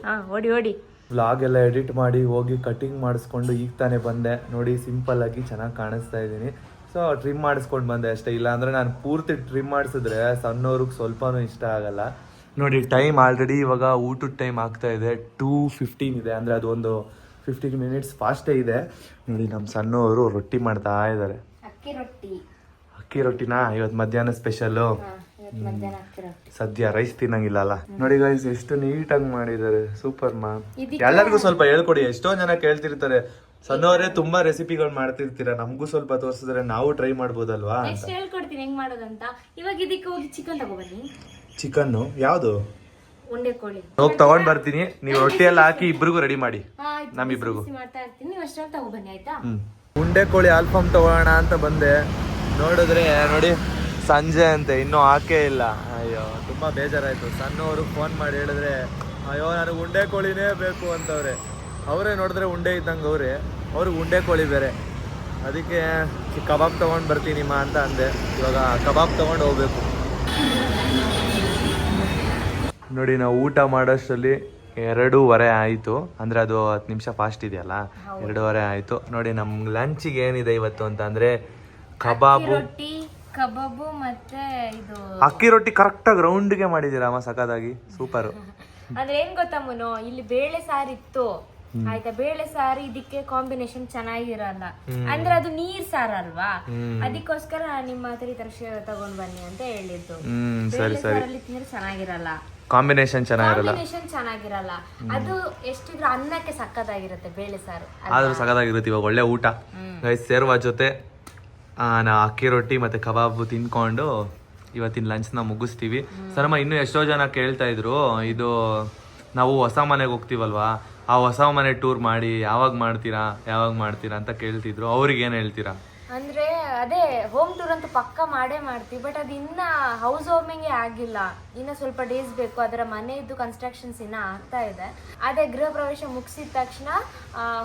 ಹಾ, ಓಡಿ.
ವ್ಲಾಗ್ ಎಲ್ಲ ಎಡಿಟ್ ಮಾಡಿ ಹೋಗಿ ಕಟಿಂಗ್ ಮಾಡಿಸ್ಕೊಂಡು ಈಗ ತಾನೇ ಬಂದೆ ನೋಡಿ. ಸಿಂಪಲ್ ಆಗಿ ಚೆನ್ನಾಗಿ ಕಾಣಿಸ್ತಾ ಇದ್ದೀನಿ. ಸೊ ಟ್ರಿಮ್ ಮಾಡಿಸ್ಕೊಂಡು ಬಂದೆ ಅಷ್ಟೇ. ಇಲ್ಲ ಅಂದ್ರೆ ನಾನು ಪೂರ್ತಿ ಟ್ರಿಮ್ ಮಾಡಿಸಿದ್ರೆ ಸಣ್ಣವ್ರಿಗೆ ಸ್ವಲ್ಪನೂ ಇಷ್ಟ ಆಗಲ್ಲ. ನೋಡಿ ಟೈಮ್ ಆಲ್ರೆಡಿ ಇವಾಗ ಊಟದ ಟೈಮ್ ಆಗ್ತಾ ಇದೆ. 2:15 ಇದೆ. ಅಂದರೆ ಅದು ಒಂದು 15 ಮಿನಿಟ್ಸ್ ಫಾಸ್ಟೇ ಇದೆ. ನೋಡಿ ನಮ್ಮ ಸಣ್ಣವರು ರೊಟ್ಟಿ ಮಾಡ್ತಾ ಇದ್ದಾರೆ. ಅಕ್ಕಿ ರೊಟ್ಟಿನಾ ಇವತ್ತು ಮಧ್ಯಾಹ್ನ ಸ್ಪೆಷಲ್ಲು. ಸದ್ಯ ರೈಸ್ ತಿನ್ನಂಗಿಲ್ಲ ಅಲ್ಲ. ನೋಡಿ ಗೈಸ್ ಎಷ್ಟು ನೀಟಾಗಿ ಮಾಡಿದ್ದಾರೆ. ಸೂಪರ್ ಮಾ. ಎಲ್ಲರಿಗೂ ಸ್ವಲ್ಪ ಹೇಳ್ಕೊಡಿ. ಎಷ್ಟೊಂದು ಜನ ಕೇಳ್ತಿರ್ತಾರೆ, ಸಣ್ಣವರೇ ತುಂಬಾ ರೆಸಿಪಿಗಳು ಮಾಡ್ತಿರ್ತೀರಾ, ನಮಗೂ ಸ್ವಲ್ಪ ತೋರಿಸಿದ್ರೆ ನಾವು ಟ್ರೈ ಮಾಡ್ಬೋದಲ್ವಾ ಅಂತ.
ನೆಕ್ಸ್ಟ್ ಹೇಳ್ಕೊಡ್ತೀನಿ ಹೆಂಗ್ ಮಾಡೋದಂತ. ಇವಾಗ ಇದಕ್ಕೆ ಹೋಗಿ ಚಿಕನ್ ತಗೊಬನ್ನಿ.
ಚಿಕನ್ ಯಾವ್ದು?
ಉಂಡೆ ಕೋಳಿ
ಹೋಗಿ ತಗೊಂಡ್ ಬರ್ತೀನಿ. ನೀವು ರೊಟ್ಟಿ ಎಲ್ಲ ಹಾಕಿ ಇಬ್ರಿಗೂ ರೆಡಿ ಮಾಡಿ. ನಮ್ಮಿಬ್ರಿಗೂ
ಮಾಡ್ತಾ ಇರ್ತೀನಿ. ನೀವು ಅಷ್ಟ್ರಲ್ಲಿ ತಗೊಬನ್ನಿ ಆಯ್ತಾ.
ಉಂಡೆ ಕೋಳಿ ಆಲ್ಫಾಮ್ ತಗೋಣ ಅಂತ ಬಂದೆ. ನೋಡಿದ್ರೆ ನೋಡಿ ಸಂಜೆ ಅಂತೆ, ಇನ್ನೂ ಹಾಕೇ ಇಲ್ಲ. ಅಯ್ಯೋ ತುಂಬಾ ಬೇಜಾರಾಯ್ತು. ಸಣ್ಣವ್ರಿಗೆ ಫೋನ್ ಮಾಡಿ ಹೇಳಿದ್ರೆ ಅಯ್ಯೋ ನನಗೆ ಉಂಡೆ ಕೋಳಿನೇ ಬೇಕು ಅಂತವ್ರೆ. ಅವರೇ ನೋಡಿದ್ರೆ ಉಂಡೆ ಇದ್ದಂಗೆ ಅವ್ರಿಗೆ ಉಂಡೆ ಕೋಳಿ ಬೇರೆ. ಅದಕ್ಕೆ ಕಬಾಬ್ ತೊಗೊಂಡು ಬರ್ತೀನಿಮ್ಮ ಅಂತ ಅಂದೆ. ಇವಾಗ ಕಬಾಬ್ ತೊಗೊಂಡು ಹೋಗ್ಬೇಕು. ನೋಡಿ ನಾವು ಊಟ ಮಾಡೋಷ್ಟರಲ್ಲಿ 2:15 ಆಯಿತು. ಅಂದರೆ ಅದು 10 ನಿಮಿಷ ಫಾಸ್ಟ್ ಇದೆಯಲ್ಲ, 2:15 ಆಯಿತು. ನೋಡಿ ನಮ್ಮ ಲಂಚಿಗೆ ಏನಿದೆ ಇವತ್ತು ಅಂತ ಅಂದರೆ ಕಬಾಬು,
ಕಬಾಬು ಮತ್ತೆ ಇದು
ಅಕ್ಕಿ ರೊಟ್ಟಿ ಕರೆಕ್ಟಾಗಿ ರೌಂಡ್ಗೆ ಮಾಡಿದ್ದೀರಾ ಅಮ್ಮ, ಸಖತ್ತಾಗಿ ಸೂಪರು.
ಅಂದ್ರೆ ಏನ್ ಗೊತ್ತಾ ಮುನು, ಇಲ್ಲಿ ಬೇಳೆ ಸಾರು ಇತ್ತು ಆಯ್ತಾ. ಬೇಳೆ ಸಾರು ಇದಕ್ಕೆ ಕಾಂಬಿನೇಷನ್ ಚೆನ್ನಾಗಿರಲ್ಲ, ಅಂದ್ರೆ ಅದು ನೀರ್ ಸಾರು ಅಲ್ವಾ. ಅದಕ್ಕೋಸ್ಕರ ನಿಮ್ಮ ಹತ್ರ ಈ ತರ ತಗೊಂಡ್ ಬನ್ನಿ ಅಂತ ಹೇಳಿದ್ದು. ಬೇಳೆ ಸಾರಲ್ಲಿ ತಿಂದ್ರೆ ಚೆನ್ನಾಗಿರಲ್ಲ,
ಕಾಂಬಿನೇಷನ್
ಚೆನ್ನಾಗಿರಲ್ಲ. ಅದು ಎಷ್ಟಿದ್ರು ಅನ್ನಕ್ಕೆ ಸಕ್ಕತ್ತಾಗಿರುತ್ತೆ ಬೇಳೆ ಸಾರು.
ಆದ್ರೂ ಸಖತ್ತಾಗಿರುತ್ತೆ. ಇವಾಗ ಒಳ್ಳೆ ಊಟ ಸೇರುವ ಜೊತೆ ನಾ ಅಕ್ಕಿ ರೊಟ್ಟಿ ಮತ್ತೆ ಕಬಾಬು ತಿನ್ಕೊಂಡು ಇವತ್ತಿನ ಲಂಚ್ನ ಮುಗಿಸ್ತೀವಿ. ಸರಮ್ಮ ಇನ್ನೂ ಎಷ್ಟೋ ಜನ ಕೇಳ್ತಾ ಇದ್ರು, ಇದು ನಾವು ಹೊಸ ಮನೆಗೆ ಹೋಗ್ತೀವಲ್ವಾ, ಆ ಹೊಸ ಮನೆ ಟೂರ್ ಮಾಡಿ ಯಾವಾಗ ಮಾಡ್ತೀರಾ ಅಂತ ಕೇಳ್ತಿದ್ರು. ಅವ್ರಿಗೆ ಏನು ಹೇಳ್ತೀರಾ?
ಅಂದ್ರೆ ಅದೇ ಹೋಮ್ ಟೂರ್ ಅಂತೂ ಪಕ್ಕ ಮಾಡೇ ಮಾಡ್ತೀವಿ. ಬಟ್ ಅದು ಇನ್ನ ಹೌಸ್ ವಾರ್ಮಿಂಗ್ ಆಗಿಲ್ಲ, ಇನ್ನ ಸ್ವಲ್ಪ ಡೇಸ್ ಬೇಕು. ಅದರ ಮನೆಯದ್ದು ಕನ್ಸ್ಟ್ರಕ್ಷನ್ಸ್ ಇನ್ನ ಆಗ್ತಾ ಇದೆ. ಅದೇ ಗೃಹ ಪ್ರವೇಶ ಮುಗಿಸಿದ ತಕ್ಷಣ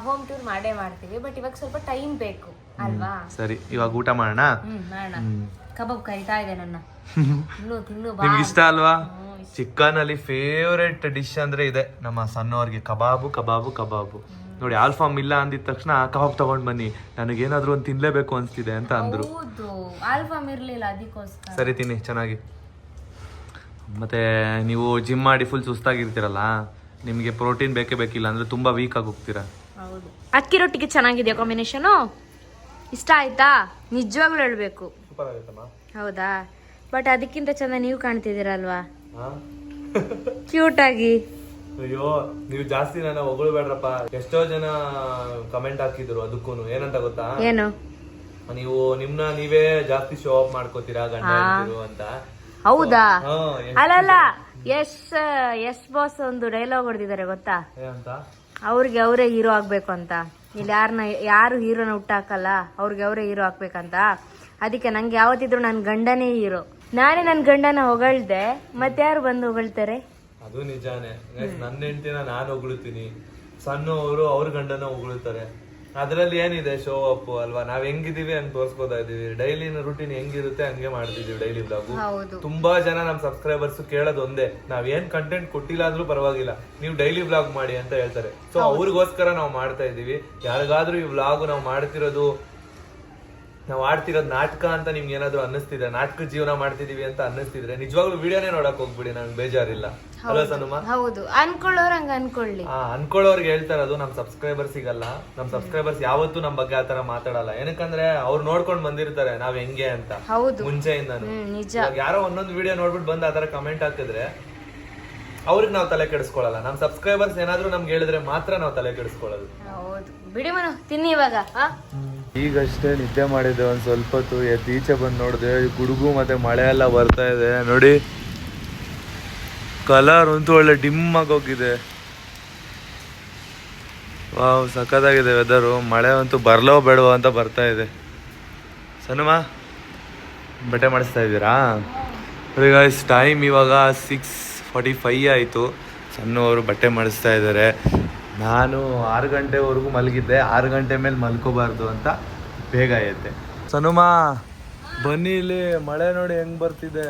ಹೋಮ್ ಟೂರ್ ಮಾಡೇ ಮಾಡ್ತೀವಿ. ಬಟ್ ಇವಾಗ ಸ್ವಲ್ಪ ಟೈಮ್ ಬೇಕು ಅಲ್ವಾ.
ಸರಿ, ಇವಾಗ ಊಟ ಮಾಡೋಣ.
ಕಬಾಬ್ ಕರಿತಾ ಇದೆ ನನ್ನ.
ನಿಮ್ಗೆ ಇಷ್ಟ ಅಲ್ವಾ? ಚಿಕನ್ ಅಲ್ಲಿ ಫೇವ್ರೆಟ್ ಡಿಶ್ ಅಂದ್ರೆ ಇದೆ ನಮ್ಮ ಸಣ್ಣವ್ರಿಗೆ, ಕಬಾಬು. ನೋಡಿ ಆಲ್ಫಾಮ್ ಇಲ್ಲ ಅಂದಿದ ತಕ್ಷಣ ಕಬಾಬ್ ತಗೊಂಡ್ ಬನ್ನಿ, ನನಗೇನಾದ್ರೂ ಒಂದು ತಿನ್ಲೇಬೇಕು ಅನ್ಸ್ತಿದೆ ಅಂತ ಅಂದ್ರು.
ಆಲ್ಫಾಮ್ ಇರ್ಲಿಲ್ಲ ಅದಕ್ಕೋಸ್ಕರ.
ಸರಿ ತಿನ್ನಿ ಚೆನ್ನಾಗಿ. ಮತ್ತೆ ನೀವು ಜಿಮ್ ಮಾಡಿ ಫುಲ್ ಸುಸ್ತಾಗಿರ್ತೀರಲ್ಲ, ನಿಮಗೆ ಪ್ರೋಟೀನ್ ಬೇಕಿಲ್ಲ ಅಂದ್ರೆ ತುಂಬಾ ವೀಕ್ ಆಗಿ ಹೋಗ್ತೀರಾ.
ಅಕ್ಕಿ ರೊಟ್ಟಿಗೆ ಚೆನ್ನಾಗಿದೆಯಾ ಕಾಂಬಿನೇಷನ್? ಇಷ್ಟ ಆಯ್ತಾ? ನಿಜವಾಗ್ಲೂ ಹೇಳ್ಬೇಕು. ಹೌದಾ? ಬಟ್ ಅದಕ್ಕಿಂತ ಚೆಂದ ನೀವು ಕಾಣ್ತಿದ್ದೀರಲ್ವಾ, ಕ್ಯೂಟ್ ಆಗಿ.
ಅಯ್ಯೋ ನೀವು ಜಾಸ್ತಿ ನನ್ನ ಹೊಗಳ್ಬೇಡ್ರಪ್ಪ. ಎಷ್ಟೋ ಜನ ಕಮೆಂಟ್ ಹಾಕಿದ್ರು ಅದಕ್ಕೂ. ಏನಂತ ಗೊತ್ತಾ?
ಏನು?
ನೀವು ನಿಮ್ನ ನೀವೇ ಜಾಸ್ತಿ ಶೋ ಆಫ್ ಮಾಡ್ಕೋತೀರಾ ಗಂಡ ಅಂತ.
ಹೌದಾ? ಅಲ್ಲಲ್ಲ, ಎಸ್ ಬಾಸ್ ಒಂದು ಡೈಲಾಗ್ ಹೊಡೆದಿದ್ದಾರೆ ಗೊತ್ತಾ? ಅವ್ರಿಗೆ ಅವರೇ ಹೀರೋ ಆಗ್ಬೇಕು ಅಂತ. ಇಲ್ಲಿ ಯಾರು ಹೀರೋನ ಹುಟ್ಟಾಕಲ್ಲ, ಅವ್ರಿಗೆ ಅವರೇ ಹೀರೋ ಆಗ್ಬೇಕಂತ. ಅದಕ್ಕೆ ನಂಗೆ ಯಾವತ್ತಿದ್ರು ನನ್ನ ಗಂಡನೇ ಹೀರೋ. ನಾನೇ ನನ್ನ ಗಂಡನ ಹೊಗಳ್ದೆ, ಮತ್ತೆ ಯಾರು ಬಂದು ಹೊಗಳ್ತಾರೆ? ಅದು ನಿಜಾನೇ. ನನ್ನ ಹೆಂಡತಿನ ನಾನು ಹೊಗಳ್ತೀನಿ, ಸಣ್ಣವರು ಅವ್ರ ಗಂಡನ ಹೊಗಳ್ತಾರೆ. ಅದ್ರಲ್ಲಿ ಏನಿದೆ ಶೋ ಅಪ್ ಅಲ್ವಾ? ನಾವ್ ಹೆಂಗಿದೀವಿ ಅಂತ ತೋರ್ಸ್ಕೊತಾ ಇದೀವಿ. ಡೈಲಿ ರೂಟೀನ್ ಹೆಂಗಿರುತ್ತೆ ಹಂಗೆ ಮಾಡ್ತಿದೀವಿ ಡೈಲಿ ವ್ಲಾಗು. ತುಂಬಾ ಜನ ನಮ್ ಸಬ್ಸ್ಕ್ರೈಬರ್ಸ್ ಕೇಳೋದು ಒಂದೇ, ನಾವ್ ಏನ್ ಕಂಟೆಂಟ್ ಕೊಟ್ಟಿಲ್ಲ ಅಂದ್ರೂ ಪರವಾಗಿಲ್ಲ, ನೀವು ಡೈಲಿ ವ್ಲಾಗ್ ಮಾಡಿ ಅಂತ ಹೇಳ್ತಾರೆ. ಸೊ ಅವ್ರಿಗೋಸ್ಕರ ನಾವು ಮಾಡ್ತಾ ಇದೀವಿ. ಯಾರಿಗಾದ್ರೂ ಈ ವ್ಲಾಗ್ ನಾವು ಆಡ್ತಿರೋದು ನಾಟಕ ಅಂತ ನಿಮ್ಗೆ ಏನಾದ್ರು ಅನ್ನಿಸ್ತಿದ್ರೆ, ನಾಟಕ ಜೀವನ ಮಾಡ್ತಿದೀವಿ ಅಂತ ಅನ್ನಿಸ್ತಿದ್ರೆ ನಿಜವಾಗ್ಲೂ ವಿಡಿಯೋನೇ ನೋಡಕ್ ಹೋಗ್ಬಿಡಿ, ನಂಗೆ ಬೇಜಾರಿಲ್ಲ. ಅಲ್ವಾ ಸನುಮ? ಹೌದು, ಅನ್ಕೊಳ್ಳೋರ್ಗೆ ಹೇಳ್ತಾರೆ. ಅದು ನಮ್ ಸಬ್ಸ್ಕ್ರೈಬರ್ಸ್ ಸಿಗಲ್ಲ. ನಮ್ ಸಬ್ಸ್ಕ್ರೈಬರ್ಸ್ ಯಾವತ್ತೂ ನಮ್ ಬಗ್ಗೆ ಆತರ ಮಾತಾಡಲ್ಲ. ಏನಕ್ಕಂದ್ರೆ ಅವ್ರು ನೋಡ್ಕೊಂಡ್ ಬಂದಿರ್ತಾರೆ ನಾವ್ ಹೆಂಗೆ ಅಂತ ಮುಂಚೆಯಿಂದಾನು. ಯಾರೋ ಒಂದೊಂದು ವಿಡಿಯೋ ನೋಡ್ಬಿಟ್ಟು ಬಂದ್ ಆತರ ಕಮೆಂಟ್ ಹಾಕಿದ್ರೆ ಅವ್ರಿಗೆ ನಾವ್ ತಲೆ ಕೆಡಿಸ್ಕೊಳಲ್ಲ. ನಮ್ ಸಬ್ಸ್ಕ್ರೈಬರ್ಸ್ ಏನಾದ್ರು ನಮ್ಗೆ ಹೇಳಿದ್ರೆ ಮಾತ್ರ ನಾವ್ ತಲೆ ಕೆಡಿಸ್ಕೊಳ್ಳೋದು. ಬಿಡಿ ಮನು, ತಿನ್ನಿ ಇವಾಗ.
ಈಗಷ್ಟೇ ನಿದ್ದೆ ಮಾಡಿದ್ದೆ, ಒಂದು ಸ್ವಲ್ಪ ಹೊತ್ತು ಎದ್ದು ಈಚೆ ಬಂದು ನೋಡಿದೆ, ಗುಡುಗು ಮತ್ತು ಮಳೆ ಎಲ್ಲ ಬರ್ತಾ ಇದೆ. ನೋಡಿ ಕಲರ್ ಅಂತೂ ಒಳ್ಳೆ ಡಿಮ್ ಆಗೋಗಿದೆ. ವಾವ್, ಸಖತ್ತಾಗಿದೆ ವೆದರು. ಮಳೆ ಅಂತೂ ಬರಲೋ ಬೇಡವೋ ಅಂತ ಬರ್ತಾ ಇದೆ. ಸನುಮ ಬಟ್ಟೆ ಮಾಡಿಸ್ತಾ ಇದ್ದೀರಾ? ಈಗ ಟೈಮ್ ಇವಾಗ 6:45 ಆಯಿತು. ಸಣ್ಣವರು ಬಟ್ಟೆ ಮಾಡಿಸ್ತಾ ಇದ್ದಾರೆ. ನಾನು 6 ಗಂಟೆವರೆಗೂ ಮಲಗಿದ್ದೆ. 6 ಗಂಟೆ ಮೇಲೆ ಮಲ್ಕೋಬಾರ್ದು ಅಂತ ಬೇಗ ಐತೆ. ಸನುಮಾ ಬನ್ನಿ ಇಲ್ಲಿ, ಮಳೆ ನೋಡಿ ಹೆಂಗ್ ಬರ್ತಿದೆ.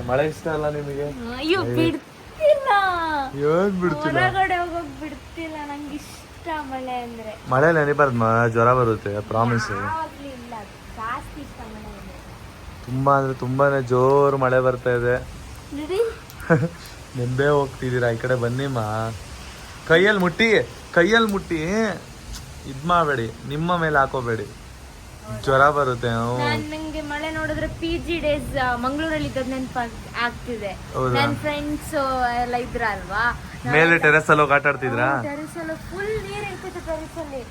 ಮಳೆ ಇಷ್ಟ ಅಲ್ಲ ನಿಮಗೆ?
ಅಯ್ಯೋ ಬಿಡ್ತಿಲ್ಲ,
ಏನ್ ಬಿಡ್ತಿಲ್ಲ?
ಹೊರಗಡೆ ಹೋಗೋಕ್ ಬಿಡ್ತಿಲ್ಲ. ನಂಗೆ ಇಷ್ಟ ಮಳೆ ಅಂದ್ರೆ.
ಮಳೆ ನೆನಿಬಾರ್ದು, ಜ್ವರ ಬರುತ್ತೆ, ಪ್ರಾಮಿಸ್.
ಯಾವಾಗ್ಲೂ ಇಲ್ಲ, ಜಾಸ್ತಿ ಇಷ್ಟ ಮಳೆ ಅಂದ್ರೆ.
ತುಂಬಾ ಅಂದ್ರೆ ತುಂಬಾನೇ ಜೋರು ಮಳೆ ಬರ್ತಾ ಇದೆ.
ನೋಡಿ
ನೆಂಬೆ ಹೋಗ್ತಿದ್ದೀರಾ, ಈ ಕಡೆ ಬನ್ನಿಮ್ಮ. ಕೈಯಲ್ಲಿ ಮುಟ್ಟಿ ಇದ್ ಮಾಡಬೇಡಿ, ನಿಮ್ಮ ಮೇಲೆ ಹಾಕೋಬೇಡಿ, ಜ್ವರ ಬರುತ್ತೆ.
ನಂಗೆ ಮಳೆ ನೋಡಿದ್ರೆ PG ಡೇಸ್ ಮಂಗಳೂರಲ್ಲಿ ಇದ್ದದ್ ನೆನಪು ಆಗ್ತಿದೆ. ನನ್ನ ಫ್ರೆಂಡ್ಸ್ ಎಲ್ಲ ಇದ್ರಲ್ವಾ,
ಮೇಲೆ ಟೆರೆಸ್ ಅಲ್ಲಿ ಹೋಗಿ ಆಟ ಆಡ್ತಿದ್ರಾ?
ಟೆರೆಸ್ ಅಲ್ಲಿ ಫುಲ್ ನೀರ್ ಇರ್ತಿತ್ತು. ಟೆರೆಸ್ ಅಲ್ಲಿ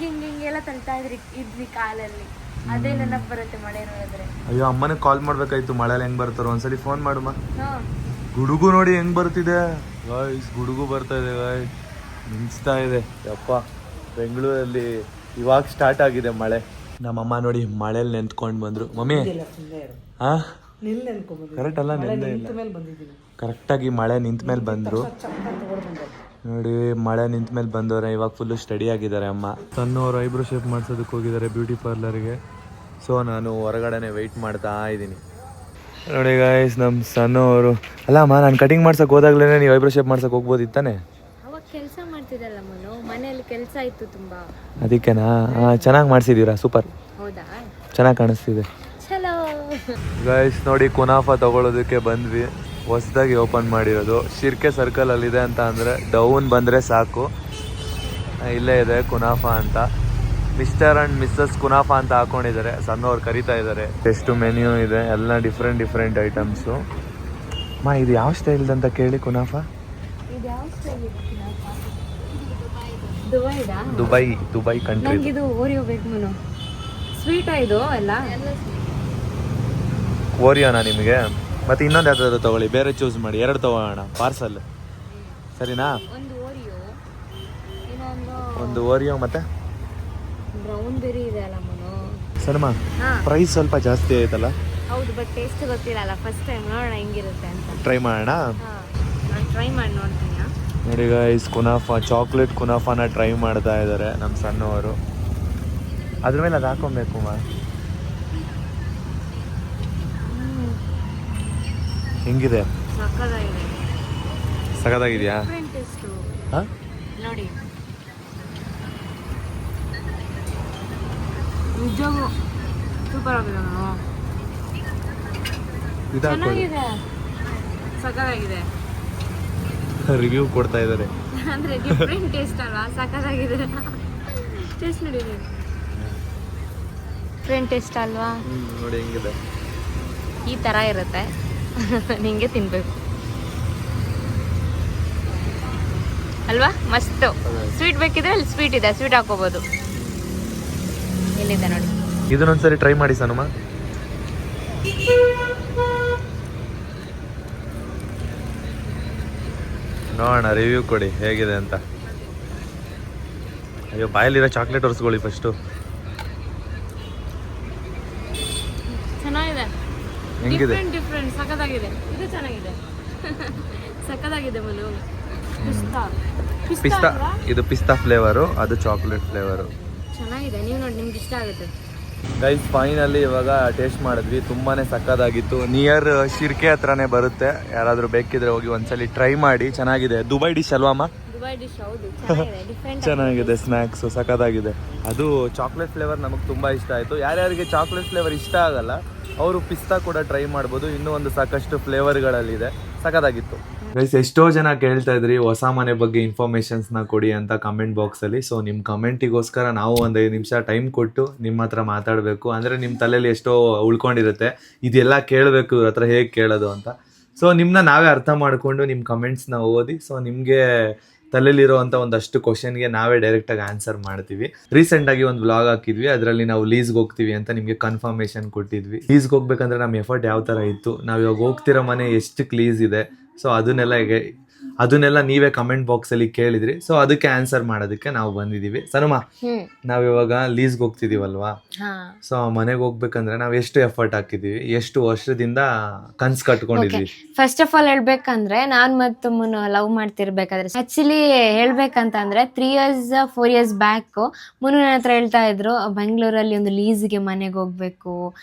ಹಿಂಗೆಲ್ಲ ತಳ್ತಾ ಇದ್ವಿ ಕಾಲಲ್ಲಿ. ಅದೇ ನೆನಪು ಬರುತ್ತೆ ಮಳೆ ನೋಡಿದ್ರೆ.
ಅಯ್ಯೋ, ಅಮ್ಮನಿಗೆ ಕಾಲ್ ಮಾಡ್ಬೇಕಾಯ್ತು, ಮಳೆಯಲ್ಲಿ ಹೆಂಗ್ ಬರ್ತಾರೋ ಒಂದ್ಸಲಿ ಫೋನ್ ಮಾಡುಮ್ಮ.
ಹಾ,
ಗುಡುಗು ನೋಡಿ ಹೆಂಗ್ ಬರ್ತಿದೆ ಗಾಯ್ಸ್, ಗುಡುಗು ಬರ್ತಾ ಇದೆ ಗಾಯ್ಸ್, ಮಿಂಚ್ತಾ ಇದೆ. ಯಪ್ಪ, ಬೆಂಗಳೂರಲ್ಲಿ ಇವಾಗ ಸ್ಟಾರ್ಟ್ ಆಗಿದೆ ಮಳೆ. ನಮ್ಮಮ್ಮ ನೋಡಿ ಮಳೆಯಲ್ಲಿ ನೆಂತ್ಕೊಂಡು ಬಂದ್ರು. ಮಮ್ಮಿ ಹಾ ಕರೆಕ್ಟ್ ಅಲ್ಲ, ನೆಂದೇ ಇಲ್ಲ. ಕರೆಕ್ಟಾಗಿ ಮಳೆ ನಿಂತ ಮೇಲೆ ಬಂದ್ರು ನೋಡಿ. ಮಳೆ ನಿಂತ ಮೇಲೆ ಬಂದವ್ರೆ. ಇವಾಗ ಫುಲ್ಲು ಸ್ಟಡಿ ಆಗಿದ್ದಾರೆ ಅಮ್ಮ. ತನ್ನವರು ಐಬ್ರೋ ಶೇಪ್ ಮಾಡ್ಸೋದಕ್ಕೆ ಹೋಗಿದ್ದಾರೆ ಬ್ಯೂಟಿ ಪಾರ್ಲರ್ಗೆ. ಸೊ ನಾನು ಹೊರಗಡೆನೆ ವೆಯ್ಟ್ ಮಾಡ್ತಾ ಇದ್ದೀನಿ. ನೋಡಿ ಗಾಯ್ಸ್, ನಮ್ಮ ಸಣ್ಣವರು. ಅಲ್ಲಮ್ಮ, ನಾನು ಕಟಿಂಗ್ ಮಾಡ್ಸಕ್ಕೆ ಹೋದಾಗ್ಲೇ ನೀವು ಐಬ್ರೋ ಶೇಪ್ ಮಾಡ್ಸಕ್ಕೆ ಹೋಗ್ಬೋದಿತ್ತಾನೆ?
ಅವಾಗ ಕೆಲಸ ಮಾಡ್ತಿದ್ದಲ್ಲ ಮನು, ಮನೆಯಲ್ಲಿ ಕೆಲಸ ಇತ್ತು ತುಂಬಾ,
ಅದಕ್ಕೆನಾ? ಚೆನ್ನಾಗಿ ಮಾಡಿಸಿದ್ದೀರಾ, ಸೂಪರ್.
ಹೌದಾ,
ಚೆನ್ನಾಗಿ ಕಾಣಿಸ್ತಿದೆ.
ಚಲೋ.
ಗೈಸ್ ನೋಡಿ, ಕುನಾಫಾ ತಗೊಳ್ಳೋದಕ್ಕೆ ಬಂದ್ವಿ. ಹೊಸದಾಗಿ ಓಪನ್ ಮಾಡಿರೋದು, ಶಿರ್ಕೆ ಸರ್ಕಲಲ್ಲಿದೆ. ಅಂತ ಅಂದರೆ ಡೌನ್ ಬಂದರೆ ಸಾಕು, ಇಲ್ಲೇ ಇದೆ ಕುನಾಫಾ ಅಂತ. ಮಿಸ್ಟರ್ ಆ್ಯಂಡ್ ಮಿಸ್ಸಸ್ ಕುನಾಫಾ ಅಂತ ಹಾಕೊಂಡಿದ್ದಾರೆ. ಸಣ್ಣವ್ರು ಕರಿತಾ ಇದ್ದಾರೆ. ಎಷ್ಟು ಮೆನ್ಯೂ ಇದೆ, ಎಲ್ಲ ಡಿಫ್ರೆಂಟ್ ಐಟಮ್ಸು. ಇದು ಯಾವ ಸ್ಟೈಲ್ದಂತ ಕೇಳಿ ಕುನಾಫಾ? Dubai country.
ಇದು ಓರಿಯೋ ಬೇಕು ಮನು. ಸ್ವೀಟ್ ಇದು ಎಲ್ಲ
ಓರಿಯೋನಾ ನಿಮಗೆ? ಮತ್ತೆ ಇನ್ನೊಂದು ಯಾವ್ದಾದ್ರು ತಗೊಳ್ಳಿ, ಬೇರೆ ಚೂಸ್ ಮಾಡಿ. 2 ತಗೊಳ್ಳೋಣ ಪಾರ್ಸಲ್, ಸರಿನಾ? ಒಂದು ಓರಿಯೋ ಮತ್ತೆ
ಬ್ರೌನ್ ಬೆರಿ ಇದೆ ಅಲ್ಲ ಮನು.
ಸಲ್ಮಾ, ಪ್ರೈಸ್ ಸ್ವಲ್ಪ ಜಾಸ್ತಿ ಆಯ್ತಲ್ಲ?
ಹೌದು, ಬಟ್ ಟೇಸ್ಟ್ ಗೊತ್ತಿಲ್ಲ. ಫಸ್ಟ್ ಟೈಮ್ ನೋಡೋಣ ಹೆಂಗಿರುತ್ತೆ ಅಂತ.
ಟ್ರೈ ಮಾಡೋಣ.
ನಾನು ಟ್ರೈ ಮಾಡಿ ನೋಡ್ತೀನಿ.
ನೋಡಿ ಗೈಸ್, ಕುನಾಫಾ, ಚಾಕ್ಲೇಟ್ ಕುನಾಫಾನ ಟ್ರೈ ಮಾಡ್ತಾ ಇದ್ದಾರೆ ನಮ್ಮ ಸಣ್ಣವರು. ಅದ್ರ ಮೇಲೆ ಅದು ಹಾಕೊಬೇಕು. ಹೆಂಗಿದೆ? ಸಖತ್ತಾಗಿದೆಯಾ?
ನೋಡಿ, ನಿಜವಾಗೂ ಸೂಪರ್ ಆಗಿದೆ. ಚೆನ್ನಾಗಿದೆ, ಸಖತ್ತಾಗಿದೆ.
ರಿವ್ಯೂ ಕೊಡ್ತಾ ಇದ್ದಾರೆ.
ಅಂದ್ರೆ ಡಿಫ್ರೆಂಟ್ ಟೇಸ್ಟ್ ಅಲ್ವಾ, ಸಖತ್ತಾಗಿದೆ. ಟೇಸ್ಟ್ ನೋಡಿ, ಡಿಫ್ರೆಂಟ್ ಟೇಸ್ಟ್ ಅಲ್ವಾ?
ನೋಡಿ ಹೆಂಗಿದೆ,
ಈ ತರ ಇರುತ್ತೆ. ನಿಂಗೆ ತಿನ್ಬೇಕು ಅಲ್ವಾ? ಮಸ್ತು. ಸ್ವೀಟ್ ಬೇಕಿದ್ರೆ ಅಲ್ಲಿ ಸ್ವೀಟ್ ಇದೆ, ಸ್ವೀಟ್ ಹಾಕೋಬಹುದು. ಎಲ್ಲಿದೆ ನೋಡಿ.
ಇದನ್ನೊಂದ್ಸರಿ ಟ್ರೈ ಮಾಡಿ ಸನುಮ. ನೋಡೋಣ, ರಿವ್ಯೂ ಕೊಡಿ ಹೇಗಿದೆ ಅಂತ. ಅಯ್ಯೋ, ಬಾಯಲ್ಲಿರೋ ಚಾಕ್ಲೇಟ್ ಒರೆಸ್ಕೊಳ್ಳಿ ಫಸ್ಟು.
ಚೆನ್ನಾಗಿದೆ,
ಹೆಂಗಿದೆ?
ಡಿಫ್ರೆಂಟ್ ಸಖತ್ತಾಗಿದೆ. ಇದು ಚೆನ್ನಾಗಿದೆ, ಸಖತ್ತಾಗಿದೆ ಮನು.
ಪಿಸ್ತಾ, ಇದು ಪಿಸ್ತಾ ಫ್ಲೇವರು, ಅದು ಚಾಕ್ಲೇಟ್ ಫ್ಲೇವರು.
ಚೆನ್ನಾಗಿದೆ, ನೀವು ನೋಡಿ, ನಿಮ್ಗೆ ಇಷ್ಟ ಆಗುತ್ತೆ.
ಗೈಸ್, ಫೈನಲಿ ಇವಾಗ ಟೇಸ್ಟ್ ಮಾಡಿದ್ವಿ. ತುಂಬಾ ಸಕ್ಕತ್ತಾಗಿತ್ತು. ನಿಯರ್ ಶಿರ್ಕೆ ಹತ್ರನೇ ಬರುತ್ತೆ. ಯಾರಾದರೂ ಬೇಕಿದ್ರೆ ಹೋಗಿ ಒಂದ್ಸಲಿ ಟ್ರೈ ಮಾಡಿ. ಚೆನ್ನಾಗಿದೆ. ದುಬೈ ಡಿಶ್ ಅಲ್ವಾಮ್ಮ?
ದುಬೈ ಡಿಶ್, ಹೌದು.
ಚೆನ್ನಾಗಿದೆ, ಸ್ನ್ಯಾಕ್ಸು ಸಕ್ಕತ್ತಾಗಿದೆ. ಅದು ಚಾಕ್ಲೇಟ್ ಫ್ಲೇವರ್ ನಮಗೆ ತುಂಬ ಇಷ್ಟ ಆಯಿತು. ಯಾರ್ಯಾರಿಗೆ ಚಾಕ್ಲೇಟ್ ಫ್ಲೇವರ್ ಇಷ್ಟ ಆಗಲ್ಲ ಅವರು ಪಿಸ್ತಾ ಕೂಡ ಟ್ರೈ ಮಾಡ್ಬೋದು. ಇನ್ನೂ ಒಂದು ಸಾಕಷ್ಟು ಫ್ಲೇವರ್ಗಳಲ್ಲಿದೆ. ಸಕ್ಕತ್ತಾಗಿತ್ತು. ಗೈಸ್, ಎಷ್ಟೋ ಜನ ಕೇಳ್ತಾ ಇದ್ರಿ ಹೊಸ ಮನೆ ಬಗ್ಗೆ ಇನ್ಫಾರ್ಮೇಷನ್ಸ್ನ ಕೊಡಿ ಅಂತ ಕಮೆಂಟ್ ಬಾಕ್ಸಲ್ಲಿ. ಸೊ ನಿಮ್ಮ ಕಮೆಂಟಿಗೋಸ್ಕರ ನಾವು ಒಂದು 5 ನಿಮಿಷ ಟೈಮ್ ಕೊಟ್ಟು ನಿಮ್ಮ ಹತ್ರ ಮಾತಾಡಬೇಕು. ಅಂದರೆ ನಿಮ್ಮ ತಲೆಯಲ್ಲಿ ಎಷ್ಟೋ ಉಳ್ಕೊಂಡಿರುತ್ತೆ, ಇದೆಲ್ಲ ಕೇಳಬೇಕು, ಇವ್ರ ಹತ್ರ ಹೇಗೆ ಕೇಳೋದು ಅಂತ. ಸೊ ನಿಮ್ಮನ್ನ ನಾವೇ ಅರ್ಥ ಮಾಡಿಕೊಂಡು ನಿಮ್ಮ ಕಮೆಂಟ್ಸ್ನ ಓದಿ, ಸೊ ನಿಮಗೆ ತಲೆಯಲ್ಲಿರುವಂಥ ಒಂದಷ್ಟು ಕ್ವಶನ್ಗೆ ನಾವೇ ಡೈರೆಕ್ಟಾಗಿ ಆನ್ಸರ್ ಮಾಡ್ತೀವಿ. ರೀಸೆಂಟಾಗಿ ಒಂದು ವ್ಲಾಗ್ ಹಾಕಿದ್ವಿ, ಅದರಲ್ಲಿ ನಾವು ಲೀಸ್ಗೆ ಹೋಗ್ತೀವಿ ಅಂತ ನಿಮಗೆ ಕನ್ಫರ್ಮೇಷನ್ ಕೊಟ್ಟಿದ್ವಿ. ಲೀಸ್ಗೆ ಹೋಗ್ಬೇಕಂದ್ರೆ ನಮ್ಮ ಎಫರ್ಟ್ ಯಾವ ಥರ ಇತ್ತು, ನಾವು ಇವಾಗ ಹೋಗ್ತಿರೋ ಮನೆ ಎಷ್ಟಕ್ಕೆ ಲೀಸ್ ಇದೆ, ಸೊ ಅದನ್ನೆಲ್ಲ ಈಗ ಅದನ್ನೆಲ್ಲ ನೀವೇ ಕಮೆಂಟ್ ಬಾಕ್ಸ್ ಅಲ್ಲಿ ಕೇಳಿದ್ರಿ. ಸೊ ಅದಕ್ಕೆ ಆನ್ಸರ್ ಮಾಡೋದಕ್ಕೆ ನಾವು ಬಂದಿದೀವಿ. ಸನುಮ, ನಾವ್ ಇವಾಗ ಲೀಸ್ಗೆ ಹೋಗ್ತಿದೀವಲ್ವಾ, ಸೊ ಮನೆಗೆ ಹೋಗ್ಬೇಕಂದ್ರೆ ನಾವ್ ಎಷ್ಟು ಎಫರ್ಟ್ ಹಾಕಿದೀವಿ, ಎಷ್ಟು ವರ್ಷದಿಂದ ಕನ್ಸ್ ಕಟ್ಕೊಂಡಿದ್ವಿ.
ಫಸ್ಟ್ ಆಫ್ ಆಲ್ ಹೇಳ್ಬೇಕಂದ್ರೆ ನಾನ್ ಮತ್ತು ಮುನ್ನು ಲವ್ ಮಾಡ್ತಿರ್ಬೇಕಾದ್ರೆ ಆಕ್ಚುಲಿ ಹೇಳ್ಬೇಕಂತಂದ್ರೆ 3 years 4 years ಬ್ಯಾಕ್ ಮುನ್ನು ನನ್ನ ಹತ್ರ ಹೇಳ್ತಾ ಇದ್ರು ಬೆಂಗಳೂರಲ್ಲಿ ಒಂದು ಲೀಸ್ಗೆ ಮನೆಗೆ ಹೋಗ್ಬೇಕು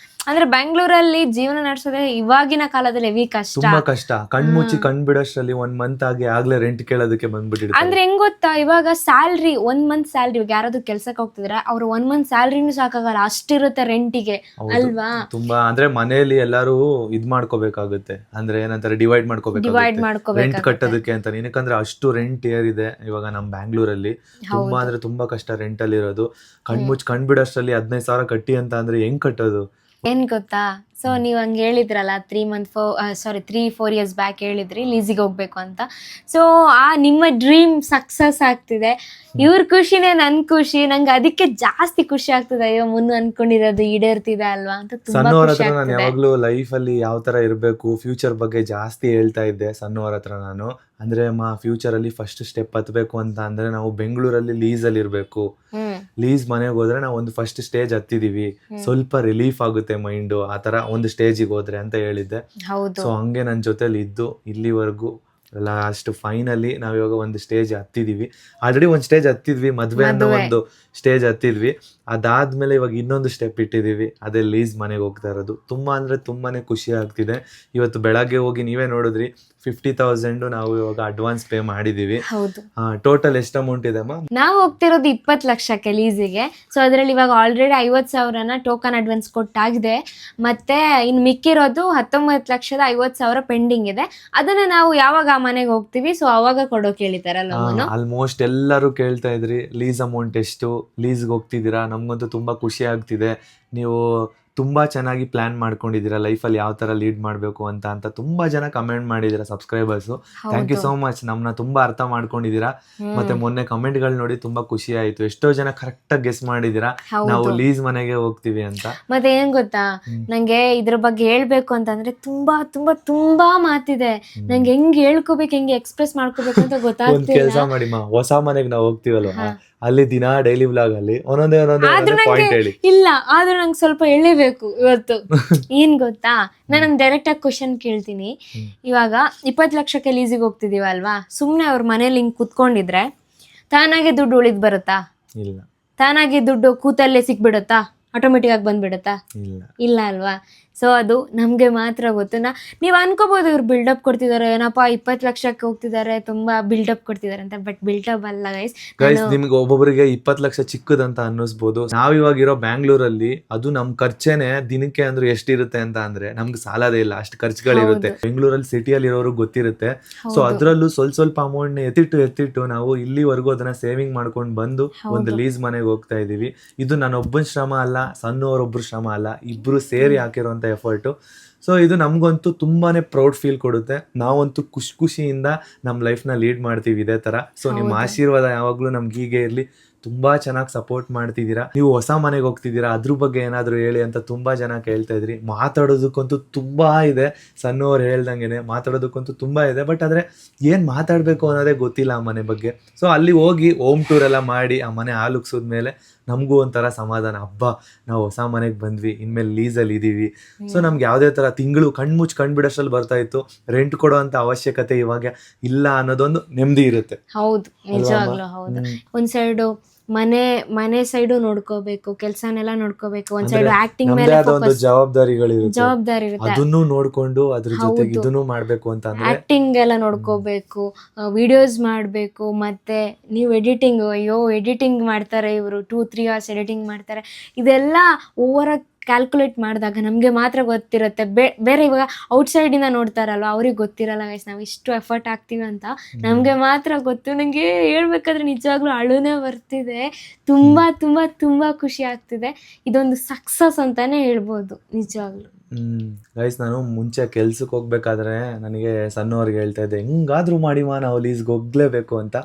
ಅಂದ್ರೆ ಬೆಂಗಳೂರಲ್ಲಿ ಜೀವನ ನಡೆಸೋದೇ ಇವಾಗಿನ ಕಾಲದಲ್ಲಿ ಹೆವಿ ಕಷ್ಟ,
ತುಂಬಾ ಕಷ್ಟ. ಕಣ್ಮುಚ್ಚಿ ಬಿಡೋಷ್ಟ್ರಲ್ಲಿ 1 month ಆಗಿ ಆಗ್ಲೇ ರೆಂಟ್ ಕೇಳೋದಕ್ಕೆ ಬಂದ್ಬಿಟ್ಟಿರ್ತಾರೆ.
ಅಂದ್ರೆ ಹೆಂಗ್ ಗೊತ್ತಾ, ಇವಾಗ ಸ್ಯಾಲ್ರಿ 1 month ಸ್ಯಾಲ್ರಿ, ಇವಾಗ ಯಾರಾದ್ರೂ ಕೆಲ್ಸಕ್ಕೆ ಹೋಗ್ತಿದ್ರೆ ಅವ್ರು 1 month ಸ್ಯಾಲ್ರಿನೂ ಸಾಕಾಗಲ್ಲ, ಅಷ್ಟಿರುತ್ತೆ ರೆಂಟಿಗೆ ಅಲ್ವಾ.
ತುಂಬಾ ಅಂದ್ರೆ ಮನೆಯಲ್ಲಿ ಎಲ್ಲಾರು ಇದ್ ಮಾಡ್ಕೋಬೇಕಾಗುತ್ತೆ, ಅಂದ್ರೆ ಏನಂತಾರೆ ಡಿವೈಡ್ ಮಾಡ್ಕೋಬೇಕು ರೆಂಟ್ ಕಟ್ಟೋದಕ್ಕೆ ಅಂತ. ಏನಕ್ಕಂದ್ರೆ ಅಷ್ಟು ರೆಂಟ್ ಏರಿದೆ ಇವಾಗ ನಮ್ ಬ್ಯಾಂಗ್ಳೂರಲ್ಲಿ. ತುಂಬಾ ಅಂದ್ರೆ ತುಂಬಾ ಕಷ್ಟ ರೆಂಟ್ ಅಲ್ಲಿ ಇರೋದು. ಕಣ್ಬಿಡೋಷ್ಟ್ರಲ್ಲಿ 15,000 ಕಟ್ಟಿ ಅಂತ ಅಂದ್ರೆ ಹೆಂಗ್ ಕಟ್ಟೋದು?
ಏನ್ ಗೊತ್ತಾ, ಸೊ ನೀವ್ ಹಂಗೆ ಹೇಳಿದ್ರಲ್ಲ 3-4 years ಬ್ಯಾಕ್ ಹೇಳಿದ್ರಿ ಲೀಸಿಗೆ ಹೋಗ್ಬೇಕು ಅಂತ. ಸೊ ಆ ನಿಮ್ಮ ಡ್ರೀಮ್ ಸಕ್ಸಸ್ ಆಗ್ತಿದೆ, ಇವ್ರ ಖುಷಿನೇ ನನ್ ಖುಷಿ. ನಂಗೆ ಅದಕ್ಕೆ ಜಾಸ್ತಿ ಖುಷಿ ಆಗ್ತದೆ, ಅಯ್ಯೋ ಮುನ್ನು ಅನ್ಕೊಂಡಿರೋದು ಈಡೇರ್ತಿದೆ ಅಲ್ವಾ ಅಂತ ತುಂಬಾ ಖುಷಿ ಆಗ್ತದೆ.
ನಾನು ಯಾವಾಗ್ಲೂ ಲೈಫ್ ಅಲ್ಲಿ ಯಾವ ತರ ಇರ್ಬೇಕು, ಫ್ಯೂಚರ್ ಬಗ್ಗೆ ಜಾಸ್ತಿ ಹೇಳ್ತಾ ಇದ್ದೆ ಸಣ್ಣವ್ರ ಹತ್ರ ನಾನು. ಅಂದ್ರೆ ಫ್ಯೂಚರ್ ಅಲ್ಲಿ ಫಸ್ಟ್ ಸ್ಟೆಪ್ ಹತ್ಬೇಕು ಅಂತ ಅಂದ್ರೆ ನಾವು ಬೆಂಗಳೂರಲ್ಲಿ ಲೀಸ್ ಅಲ್ಲಿ ಇರ್ಬೇಕು. ಲೀಸ್ ಮನೆಗೆ ಹೋದ್ರೆ ನಾವು ಒಂದು ಫಸ್ಟ್ ಸ್ಟೇಜ್ ಹತ್ತಿದೀವಿ, ಸ್ವಲ್ಪ ರಿಲೀಫ್ ಆಗುತ್ತೆ ಮೈಂಡ್, ಆತರ ಒಂದು ಸ್ಟೇಜಿಗೆ ಹೋದ್ರೆ ಅಂತ ಹೇಳಿದ್ದೆ. ಸೊ ಹಂಗೆ ನನ್ನ ಜೊತೆಲಿ ಇದ್ದು ಇಲ್ಲಿವರೆಗೂ ಲಾಸ್ಟ್ ಫೈನಲಿ ನಾವ್ ಇವಾಗ ಒಂದು ಸ್ಟೇಜ್ ಹತ್ತಿದೀವಿ. ಆಲ್ರೆಡಿ ಒಂದು ಸ್ಟೇಜ್ ಹತ್ತಿದ್ವಿ, ಮದ್ವೆ ಅನ್ನೋ ಒಂದು ಸ್ಟೇಜ್ ಹತ್ತಿದ್ವಿ. ಅದಾದ್ಮೇಲೆ ಇವಾಗ ಇನ್ನೊಂದು ಸ್ಟೆಪ್ ಇಟ್ಟಿದೀವಿ, ಅದೇ ಲೀಸ್ ಮನೆಗೆ ಹೋಗ್ತಾ ಇರೋದು. ತುಂಬಾ ಅಂದ್ರೆ ತುಂಬಾನೇ ಖುಷಿ ಆಗ್ತಿದೆ. ಇವತ್ತು ಬೆಳಗ್ಗೆ ಹೋಗಿ ನೀವೇ ನೋಡಿದ್ರಿ 50,000 ನಾವು ಇವಾಗ ಅಡ್ವಾನ್ಸ್ ಪೇ ಮಾಡಿದೀವಿ. ಟೋಟಲ್ ಎಷ್ಟು ಅಮೌಂಟ್ ಇದೆ ಅಮ್ಮ?
ನಾವು ಹೋಗ್ತಿರೋದು 20 ಲಕ್ಷಕ್ಕೆ ಲೀಸಿಗೆ. ಸೊ ಅದ್ರಲ್ಲಿ ಇವಾಗ ಆಲ್ರೆಡಿ 50,000 ಟೋಕನ್ ಅಡ್ವಾನ್ಸ್ ಕೊಟ್ಟಾಗಿದೆ, ಮತ್ತೆ ಇನ್ ಮಿಕ್ಕಿರೋದು 19,50,000 ಪೆಂಡಿಂಗ್ ಇದೆ. ಅದನ್ನ ನಾವು ಯಾವಾಗ ಮನೆಗೆ ಹೋಗ್ತೀವಿ ಸೊ ಅವಾಗ ಕೊಡೋಕೆ ಹೇಳಿದಾರಲ್ಲ.
ಆಲ್ಮೋಸ್ಟ್ ಎಲ್ಲರೂ ಕೇಳ್ತಾ ಇದ್ರಿ ಲೀಸ್ ಅಮೌಂಟ್ ಎಷ್ಟು, ಲೀಸ್ಗೆ ಹೋಗ್ತಿದ್ದೀರಾ? ನಮ್ಗಂತೂ ತುಂಬಾ ಖುಷಿ ಆಗ್ತಿದೆ. ನೀವು ತುಂಬಾ ಚೆನ್ನಾಗಿ ಪ್ಲಾನ್ ಮಾಡ್ಕೊಂಡಿದ್ದೀರಾ ಲೈಫಲ್ಲಿ ಯಾವ ತರ ಲೀಡ್ ಮಾಡಬೇಕು ಅಂತ ತುಂಬಾ ಜನ ಕಮೆಂಟ್ ಮಾಡಿದೀರಾ subscribers. Thank you so much. ನಮ್ನ ತುಂಬಾ ಅರ್ಥ ಮಾಡ್ಕೊಂಡಿದ್ದೀರಾ. ಮತ್ತೆ ಮೊನ್ನೆ ಕಮೆಂಟ್ ಗಳು ನೋಡಿ ತುಂಬಾ ಖುಷಿ ಆಯ್ತು. ಎಷ್ಟೋ ಜನ ಕರೆಕ್ಟ್ ಆಗಿ ಗೆಸ್ ಮಾಡಿದೀರಾ ನಾವು ಲೀಸ್ ಮನೆಗೆ ಹೋಗ್ತೀವಿ ಅಂತ.
ಮತ್ತೆ ಏನ್ ಗೊತ್ತಾ, ನಂಗೆ ಇದ್ರ ಬಗ್ಗೆ ಹೇಳ್ಬೇಕು ಅಂತಂದ್ರೆ ತುಂಬಾ ತುಂಬಾ ತುಂಬಾ ಮಾತಿದೆ. ನಂಗೆ ಹೆಂಗ್ ಹೇಳ್ಕೋಬೇಕು, ಹೆಂಗೆ ಎಕ್ಸ್ಪ್ರೆಸ್ ಮಾಡ್ಕೋಬೇಕು ಅಂತ ಗೊತ್ತಾಗ್ತಿಲ್ಲ.
ಕೆಲಸ ಮಾಡಿಮ್ಮ, ಹೊಸ ಮನೆಗೆ ನಾವು ಹೋಗ್ತೀವಲ್ವಾ, ಅಲ್ಲಿ ದಿನ ಡೈಲಿ ವ್ಲಾಗ್ ಅಲ್ಲಿ ಒಂದೊಂದೇ ಪಾಯಿಂಟ್ ಹೇಳಿ.
ಇಲ್ಲ ಆದ್ರೂ ನಂಗೆ ಸ್ವಲ್ಪ ಎಳಿಬೇಕು ಇವತ್ತು. ಏನ್ ಗೊತ್ತಾ, ನಾನು ಡೈರೆಕ್ಟ್ ಆಗಿ ಕ್ವಶನ್ ಕೇಳ್ತೀನಿ. ಇವಾಗ 20 ಲಕ್ಷಕ್ಕೆ ಲೀಸಿಗೆ ಹೋಗ್ತಿದೀವ ಅಲ್ವಾ, ಸುಮ್ನೆ ಅವ್ರ ಮನೇಲಿ ಹಿಂಗ್ ಕುತ್ಕೊಂಡಿದ್ರೆ ತಾನಾಗೆ ದುಡ್ಡು ಉಳಿದ್ ಬರುತ್ತಾ?
ಇಲ್ಲ.
ತಾನಾಗೆ ದುಡ್ಡು ಕೂತಲ್ಲೇ ಸಿಕ್ಬಿಡುತ್ತಾ? ಆಟೋಮೆಟಿಕ್ ಆಗಿ ಬಂದ್ಬಿಡುತ್ತಾ? ಇಲ್ಲ ಅಲ್ವಾ. ಸೊ ಅದು ನಮ್ಗೆ ಮಾತ್ರ ಗೊತ್ತು. ನೀವ್ ಅನ್ಕೋಬಹುದು ಇವ್ರು ಬಿಲ್ಡಪ್ ಕೊಡ್ತಿದಾರೆ, ಏನಪ್ಪಾ 20 ಲಕ್ಷಕ್ಕೆ ಹೋಗ್ತಿದ್ದಾರೆ, ತುಂಬಾ ಬಿಲ್ಡಪ್ ಕೊಡ್ತಿದಾರೆ ಅಂತ. ಬಟ್ ಬಿಲ್ಡಪ್ ಅಲ್ಲ ಗೈಸ್.
ನಿಮ್ಗೆ ಒಬ್ಬೊಬ್ಬರಿಗೆ 20 ಲಕ್ಷ ಚಿಕ್ಕದಂತ ಅನ್ನಿಸ್ಬೋದು. ನಾವ್ ಇವಾಗ ಇರೋ ಬ್ಯಾಂಗ್ಳೂರಲ್ಲಿ ಅದು ನಮ್ ಖರ್ಚೇನೆ ದಿನಕ್ಕೆ ಅಂದ್ರೆ ಎಷ್ಟಿರುತ್ತೆ ಅಂತ ಅಂದ್ರೆ ನಮ್ಗೆ ಸಾಲದೇ ಇಲ್ಲ, ಅಷ್ಟು ಖರ್ಚುಗಳಿರುತ್ತೆ. ಬೆಂಗಳೂರಲ್ಲಿ ಸಿಟಿಯಲ್ಲಿ ಇರೋರು ಗೊತ್ತಿರುತ್ತೆ. ಸೊ ಅದ್ರಲ್ಲೂ ಸ್ವಲ್ಪ ಅಮೌಂಟ್ ಎತ್ತಿಟ್ಟು ನಾವು ಇಲ್ಲಿವರೆಗೂ ಅದನ್ನ ಸೇವಿಂಗ್ ಮಾಡ್ಕೊಂಡು ಬಂದು ಒಂದು ಲೀಸ್ ಮನೆಗೆ ಹೋಗ್ತಾ ಇದೀವಿ. ಇದು ನಾನೊಬ್ಬನ ಶ್ರಮ ಅಲ್ಲ, ಸಣ್ಣವರೊಬ್ರು ಶ್ರಮ ಅಲ್ಲ, ಇಬ್ರು ಸೇರಿ ಹಾಕಿರುವಂತ ಎಫರ್ಟ್. ಸೊ ಇದು ನಮ್ಗಂತೂ ತುಂಬಾನೇ ಪ್ರೌಡ್ ಫೀಲ್ ಕೊಡುತ್ತೆ. ನಾವಂತೂ ಖುಷಿಯಿಂದ ನಮ್ಮ ಲೈಫ್ನ ಲೀಡ್ ಮಾಡ್ತೀವಿ ಇದೇ ತರ. ಸೊ ನಿಮ್ಮ ಆಶೀರ್ವಾದ ಯಾವಾಗ್ಲೂ ನಮ್ಗೆ ಹೀಗೆ ಇರ್ಲಿ. ತುಂಬಾ ಚೆನ್ನಾಗಿ ಸಪೋರ್ಟ್ ಮಾಡ್ತಿದ್ದೀರಾ. ನೀವು ಹೊಸ ಮನೆಗೆ ಹೋಗ್ತಿದ್ದೀರಾ, ಅದ್ರ ಬಗ್ಗೆ ಏನಾದ್ರು ಹೇಳಿ ಅಂತ ತುಂಬಾ ಜನ ಕೇಳ್ತಾ ಇದ್ರಿ. ಮಾತಾಡೋದಕ್ಕಂತೂ ತುಂಬಾ ಇದೆ, ಸಣ್ಣವ್ರು ಹೇಳ್ದಂಗೆನೆ ಮಾತಾಡೋದಕ್ಕಂತೂ ತುಂಬಾ ಇದೆ. ಬಟ್ ಆದ್ರೆ ಏನ್ ಮಾತಾಡ್ಬೇಕು ಅನ್ನೋದೇ ಗೊತ್ತಿಲ್ಲ ಆ ಮನೆ ಬಗ್ಗೆ. ಸೊ ಅಲ್ಲಿ ಹೋಗಿ ಹೋಮ್ ಟೂರ್ ಎಲ್ಲ ಮಾಡಿ ಆ ಮನೆ ಆಲುಕ್ಸಿದ್ಮೇಲೆ ನಮಗೂ ಒಂಥರ ಸಮಾಧಾನ. ಹಬ್ಬ, ನಾವು ಹೊಸ ಮನೆಗೆ ಬಂದ್ವಿ, ಇನ್ಮೇಲೆ ಲೀಸಲ್ಲಿ ಇದೀವಿ. ಸೊ ನಮ್ಗೆ ಯಾವುದೇ ತರ ತಿಂಗಳು ಕಣ್ಬಿಡೋಷ್ಟ್ರಲ್ಲಿ ಬರ್ತಾ ಇತ್ತು, ರೆಂಟ್ ಕೊಡೋ ಅಂತ ಅವಶ್ಯಕತೆ ಇವಾಗ ಇಲ್ಲ ಅನ್ನೋದೊಂದು ನೆಮ್ಮದಿ ಇರುತ್ತೆ.
ಹೌದು, ನಿಜವಾಗ್ಲೂ ಹೌದು. ಒಂದ್ ಸೈಡು ಮನೆ ಸೈಡು ನೋಡ್ಕೋಬೇಕು, ಕೆಲ್ಸನೆಲ್ಲ ನೋಡ್ಕೋಬೇಕು. ಒಂದ್ ಸೈಡ್ ಆಕ್ಟಿಂಗ್ ಮೇಲೆ
ಜವಾಬ್ದಾರಿ
ಇರುತ್ತೆ,
ಅದನ್ನು ನೋಡ್ಕೊಂಡು ಅದ್ರ ಜೊತೆಗೆ ಇದನ್ನು ಮಾಡ್ಬೇಕು ಅಂತ ಅಂದ್ರೆ
ಆಕ್ಟಿಂಗ್ ಎಲ್ಲ ನೋಡ್ಕೋಬೇಕು, ವಿಡಿಯೋಸ್ ಮಾಡ್ಬೇಕು. ಮತ್ತೆ ನೀವು ಎಡಿಟಿಂಗ್, ಅಯ್ಯೋ ಎಡಿಟಿಂಗ್ ಮಾಡ್ತಾರೆ ಇವರು, 2-3 hours ಎಡಿಟಿಂಗ್ ಮಾಡ್ತಾರೆ. ಇದೆಲ್ಲ ಓವರ್ ಕ್ಯಾಲ್ಕುಲೇಟ್ ಮಾಡಿದಾಗ ನಮಗೆ ಮಾತ್ರ ಗೊತ್ತಿರುತ್ತೆ. ಬೇರೆ ಇವಾಗ ಔಟ್ಸೈಡ್ ಇಂದ ನೋಡ್ತಾರಲ್ವ, ಅವ್ರಿಗೆ ಗೊತ್ತಿರಲ್ಲ ಗೈಸ್ ನಾವು ಇಷ್ಟು ಎಫರ್ಟ್ ಹಾಕ್ತೀವಿ ಅಂತ. ನಮಗೆ ಮಾತ್ರ ಗೊತ್ತು. ನನಗೆ ಹೇಳ್ಬೇಕಾದ್ರೆ ನಿಜವಾಗ್ಲೂ ಅಳುನೇ ಬರ್ತಿದೆ. ತುಂಬಾ ತುಂಬಾ ತುಂಬಾ ಖುಷಿ ಆಗ್ತಿದೆ. ಇದೊಂದು ಸಕ್ಸಸ್ ಅಂತಾನೆ ಹೇಳ್ಬೋದು ನಿಜವಾಗ್ಲು.
ಗೈಸ್, ನಾನು ಮುಂಚೆ ಕೆಲ್ಸಕ್ಕೆ ಹೋಗ್ಬೇಕಾದ್ರೆ ನನಗೆ ಸಣ್ಣವ್ರಿಗೆ ಹೇಳ್ತಾ ಇದ್ದೆ, ಹೆಂಗಾದ್ರೂ ಮಾಡಿಮಾ ನಾವು ಲೀಸ್ಗೆ ಹೋಗ್ಲೇಬೇಕು ಅಂತ.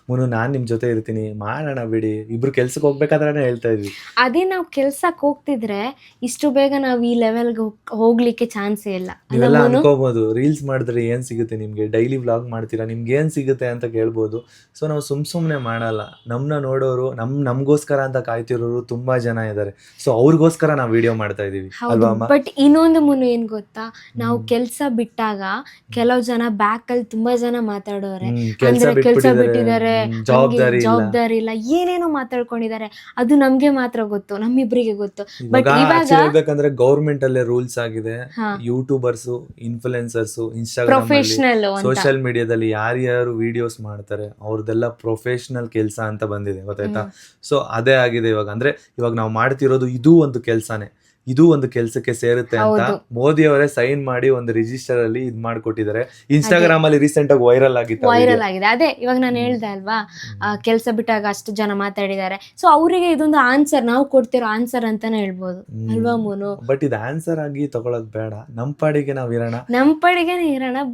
ಮುನು ನಾನು ನಿಮ್ಮ ಜೊತೆ ಇರ್ತೀನಿ, ಮಾಡೋಣ ಬಿಡಿ, ಇಬ್ರು ಕೆಲ್ಸಕ್ಕೆ ಹೋಗ್ಬೇಕಾದ್ರೆ ಹೇಳ್ತಾ ಇದ್ವಿ.
ಅದೇ ನಾವು ಕೆಲ್ಸಕ್ಕೆ ಹೋಗ್ತಿದ್ರೆ ಇಷ್ಟು ಬೇಗ ನಾವು ಈ ಲೆವೆಲ್ಗೆ ಹೋಗ್ಲಿಕ್ಕೆ ಚಾನ್ಸೇ ಇಲ್ಲ.
ನೀವೆಲ್ಲ ಅನ್ಕೋಬಹುದು ರೀಲ್ಸ್ ಮಾಡಿದ್ರೆ ಏನ್ ಸಿಗುತ್ತೆ ನಿಮ್ಗೆ, ಡೈಲಿ ವ್ಲಾಗ್ ಮಾಡ್ತೀರಾ ನಿಮ್ಗೆ ಏನ್ ಸಿಗುತ್ತೆ ಅಂತ ಕೇಳ್ಬೋದು. ಸೊ ನಾವು ಸುಮ್ನೆ ಮಾಡಲ್ಲ. ನಮ್ಮನ್ನ ನೋಡೋರು ನಮ್ಗೋಸ್ಕರ ಅಂತ ಕಾಯ್ತಿರೋರು ತುಂಬಾ ಜನ ಇದ್ದಾರೆ. ಸೊ ಅವ್ರಿಗೋಸ್ಕರ ನಾವು ವಿಡಿಯೋ ಮಾಡ್ತಾ ಇದೀವಿ ಅಲ್ವಾ ಅಮ್ಮ?
ಬಟ್ ಇನ್ನೊಂದು ಮುನು ಏನ್ ಗೊತ್ತಾ, ನಾವು ಕೆಲ್ಸ ಬಿಟ್ಟಾಗ ಕೆಲವು ಜನ ಬ್ಯಾಕ್ ಅಲ್ಲಿ ತುಂಬಾ ಜನ ಮಾತಾಡೋರೆ, ಅಂದ್ರೆ ಕೆಲ್ಸ ಬಿಟ್ಟಿದ್ದಾರೆ, ಜವಾಬ್ದಾರಿ ಇಲ್ಲ, ಏನೇನೋ ಮಾತಾಡ್ಕೊಂಡಿದ್ದಾರೆ. ಅದು ನಮ್ಗೆ ಮಾತ್ರ ಗೊತ್ತು, ನಮ್ಮಿಬ್ರಿಗೆ ಗೊತ್ತು. ಬಟ್ ಇವಾಗ
ಹೇಳ್ಬೇಕಂದ್ರೆ ಗೌರ್ಮೆಂಟ್ ಅಲ್ಲೇ ರೂಲ್ಸ್ ಆಗಿದೆ, ಯೂಟ್ಯೂಬರ್ಸ್, ಇನ್ಫ್ಲುಯೆನ್ಸರ್ಸ್, ಇನ್ಸ್ಟಾಗ್ರಾಮ್, ಸೋಷಿಯಲ್ ಮೀಡಿಯಾದಲ್ಲಿ ಯಾರ್ಯಾರು ವಿಡಿಯೋಸ್ ಮಾಡ್ತಾರೆ ಅವ್ರದೆಲ್ಲ ಪ್ರೊಫೆಷನಲ್ ಕೆಲಸ ಅಂತ ಬಂದಿದೆ, ಗೊತ್ತಾಯ್ತಾ? ಸೊ ಅದೇ ಆಗಿದೆ ಇವಾಗ. ಅಂದ್ರೆ ಇವಾಗ ನಾವು ಮಾಡ್ತಿರೋದು ಇದು ಒಂದು ಕೆಲ್ಸಾನೇ, ಇದು ಒಂದು ಕೆಲ್ಸಕ್ಕೆ ಸೇರುತ್ತೆ ಅಂತ ಮೋದಿ ಅವರೇ ಸೈನ್ ಮಾಡಿ ಒಂದು ರಿಜಿಸ್ಟರ್ ಅಲ್ಲಿ ಇದ್ ಮಾಡ್ಕೊಟ್ಟಿದ್ದಾರೆ. ಇನ್ಸ್ಟಾಗ್ರಾಮ್ ಅಲ್ಲಿ ರೀಸೆಂಟ್ ಆಗಿ ವೈರಲ್ ಆಗಿದೆ.
ಅದೇ ಇವಾಗ ನಾನು ಹೇಳ್ದೆ ಅಲ್ವಾ, ಕೆಲ್ಸ ಬಿಟ್ಟಾಗ ಅಷ್ಟು ಜನ ಮಾತಾಡಿದ್ದಾರೆ. ಸೊ ಅವರಿಗೆ ಇದೊಂದು ಆನ್ಸರ್, ನಾವು ಕೊಡ್ತಿರೋ ಆನ್ಸರ್ ಅಂತಾನೆ ಹೇಳ್ಬೋದು ಅಲ್ವಾ ಮೋನು?
ಬಟ್ ಇದು ಆನ್ಸರ್ ಆಗಿ ತಗೊಳಕ್ ಬೇಡ, ನಮ್ ಪಾಡಿಗೆ ನಾವ್
ಇರೋಣ.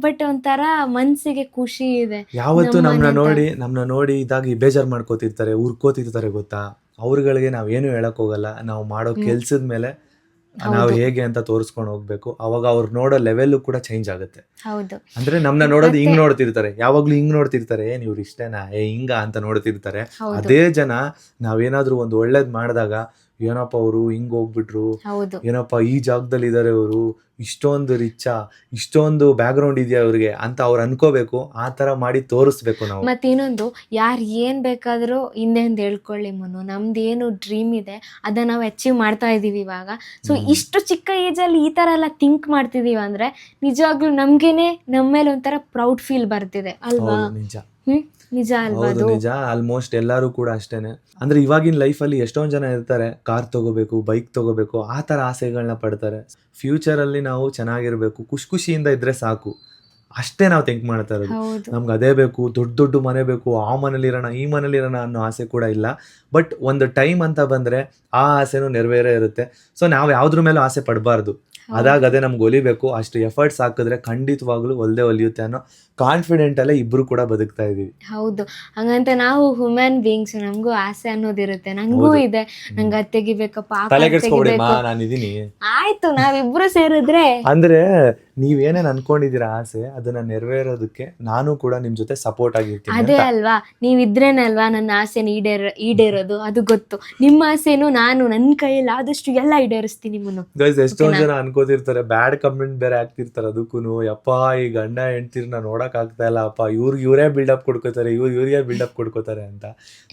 ಬಟ್ ಒಂಥರ ಮನ್ಸಿಗೆ ಖುಷಿ ಇದೆ.
ಯಾವತ್ತು ನಮ್ನ ನೋಡಿ ಇದಾಗಿ ಬೇಜಾರ್ ಮಾಡ್ಕೋತಿರ್ತಾರೆ, ಉರ್ಕೋತಿರ್ತಾರೆ ಗೊತ್ತಾ? ಅವ್ರಗಳಿಗೆ ನಾವೇನು ಹೇಳಕ್ ಹೋಗಲ್ಲ. ನಾವು ಮಾಡೋ ಕೆಲ್ಸದ ಮೇಲೆ ನಾವು ಹೇಗೆ ಅಂತ ತೋರಿಸ್ಕೊಂಡು ಹೋಗ್ಬೇಕು. ಅವಾಗ ಅವ್ರು ನೋಡೋ ಲೆವೆಲ್ ಕೂಡ ಚೇಂಜ್ ಆಗುತ್ತೆ. ಅಂದ್ರೆ ನಮ್ನ ನೋಡೋದು ಹಿಂಗ್ ನೋಡ್ತಿರ್ತಾರೆ, ಯಾವಾಗ್ಲೂ ಹಿಂಗ್ ನೋಡ್ತಿರ್ತಾರೆ, ಇವ್ರು ಇಷ್ಟೇನಾ ಹಿಂಗ ಅಂತ ನೋಡ್ತಿರ್ತಾರೆ. ಅದೇ ಜನ ನಾವೇನಾದ್ರೂ ಒಂದು ಒಳ್ಳೇದ್ ಮಾಡಿದಾಗ ಏನಪ್ಪ ಅವರು ಹಿಂಗ್ ಹೋಗ್ಬಿಟ್ರು, ಏನಪ್ಪ ಈ ಜಾಗದಲ್ಲಿ ಇದಾರೆ ಅವರು, ಇಷ್ಟೊಂದು ರಿಚ್ಚಾ, ಇಷ್ಟೊಂದು ಬ್ಯಾಕ್ ಗ್ರೌಂಡ್ ಇದೆಯಾ ಅವ್ರಿಗೆ ಅಂತ ಅವ್ರು ಅನ್ಕೋಬೇಕು. ಆ ತರ ಮಾಡಿ ತೋರಿಸ್ಬೇಕು ನಾವು.
ಮತ್ತೆ ಇನ್ನೊಂದು, ಯಾರು ಏನ್ ಬೇಕಾದ್ರೂ ಹಿಂದೆ ಹೇಳ್ಕೊಳ್ಳಿ ಮನು, ನಮ್ದು ಏನು ಡ್ರೀಮ್ ಇದೆ ಅದನ್ನ ನಾವು ಅಚೀವ್ ಮಾಡ್ತಾ ಇದೀವಿ ಇವಾಗ. ಸೊ ಇಷ್ಟು ಚಿಕ್ಕ ಏಜ್ ಅಲ್ಲಿ ಈ ತರ ಎಲ್ಲ ಥಿಂಕ್ ಮಾಡ್ತಿದೀವಿ ಅಂದ್ರೆ ನಿಜವಾಗ್ಲೂ ನಮ್ಗೇನೆ ನಮ್ಮ ಮೇಲೆ ಒಂಥರ ಪ್ರೌಡ್ ಫೀಲ್ ಬರ್ತಿದೆ ಅಲ್ವಾ? ನಿಜ ಅಲ್ವಾ?
ನಿಜ. ಆಲ್ಮೋಸ್ಟ್ ಎಲ್ಲರೂ ಕೂಡ ಅಷ್ಟೇನೆ. ಅಂದ್ರೆ ಇವಾಗಿನ ಲೈಫ್ ಅಲ್ಲಿ ಎಷ್ಟೊಂದ್ ಜನ ಇರ್ತಾರೆ, ಕಾರ್ ತಗೋಬೇಕು, ಬೈಕ್ ತಗೋಬೇಕು, ಆ ತರ ಆಸೆಗಳನ್ನ ಪಡ್ತಾರೆ. ಫ್ಯೂಚರ್ ಅಲ್ಲಿ ನಾವು ಚೆನ್ನಾಗಿರ್ಬೇಕು, ಖುಷಿಯಿಂದ ಇದ್ರೆ ಸಾಕು, ಅಷ್ಟೇ ನಾವು ಥಿಂಕ್ ಮಾಡ್ತಾ ಇರೋದು. ನಮ್ಗೆ ಅದೇ ಬೇಕು, ದೊಡ್ಡ ಮನೆ ಬೇಕು, ಆ ಮನೇಲಿರೋಣ ಈ ಮನೇಲಿರೋಣ ಅನ್ನೋ ಆಸೆ ಕೂಡ ಇಲ್ಲ. ಬಟ್ ಒಂದು ಟೈಮ್ ಅಂತ ಬಂದ್ರೆ ಆ ಆಸೆನೂ ನೆರವೇರೇ ಇರುತ್ತೆ. ಸೊ ನಾವು ಯಾವ್ದ್ರ ಮೇಲೂ ಆಸೆ ಪಡಬಾರ್ದು. ಅದೇ ನಮ್ಗೆ ಒಲಿಬೇಕು. ಅಷ್ಟು ಎಫರ್ಟ್ಸ್ ಹಾಕಿದ್ರೆ ಖಂಡಿತವಾಗ್ಲೂ ಒಲಿಯುತ್ತೆ ಅನ್ನೋ ಕಾನ್ಫಿಡೆಂಟ್ ಅಲ್ಲೇ ಇಬ್ರು ಕೂಡ ಬದುಕ್ತಾ ಇದೀವಿ.
ಹೌದು, ಹಂಗಂತ ನಾವು ಹ್ಯೂಮನ್ ಬೀಯಿಂಗ್ಸ್, ನಮಗೂ ಆಸೆ ಅನ್ನೋದಿರುತ್ತೆ. ನಂಗೂ ಇದೆ, ನಂಗೆ ಅದು ತೆಗಿಬೇಕಪ್ಪ,
ನಾನಿದೀನಿ.
ಆಯ್ತು, ನಾವಿಬ್ರು ಸೇರಿದ್ರೆ
ಅಂದ್ರೆ ನೀವೇನೇನ್ ಅನ್ಕೊಂಡಿದೀರಾ ಆಸೆ, ಅದನ್ನ ನೆರವೇರೋದಕ್ಕೆ ನಾನು ಕೂಡ ನಿಮ್ ಜೊತೆ ಸಪೋರ್ಟ್ ಆಗಿರ್ತೀನಿ.
ಅದೇ ಅಲ್ವಾ, ನೀವಿದ್ರೇನಲ್ವಾ ನನ್ನ ಆಸೆ ಈಡೇರೋದು. ಅದು ಗೊತ್ತು. ನಿಮ್ಮ ಆಸೆನು ನಾನು ನನ್ನ ಕೈಯಲ್ಲಿ ಆದಷ್ಟು ಎಲ್ಲ ಈಡೇರಿಸ್ತೀನಿ.
ಎಷ್ಟೊಂದ್ ಜನ ಅನ್ಕೋತಿರ್ತಾರೆ, ಬ್ಯಾಡ್ ಕಮೆಂಟ್ ಬೇರೆ ಆಗ್ತಿರ್ತಾರೆ ಅದಕ್ಕೂ, ಯಪ್ಪ ಈ ಗಂಡ ಹೆಂಡ್ತಿರ್ನ ನೋಡಕ್ ಆಗ್ತಾ ಇಲ್ಲ ಅಪ್ಪ, ಇವರೇ ಬಿಲ್ಡಪ್ ಕೊಡ್ಕೋತಾರೆ, ಇವ್ರಿಗೆ ಬಿಲ್ಡಪ್ ಕೊಡ್ಕೋತಾರೆ ಅಂತ.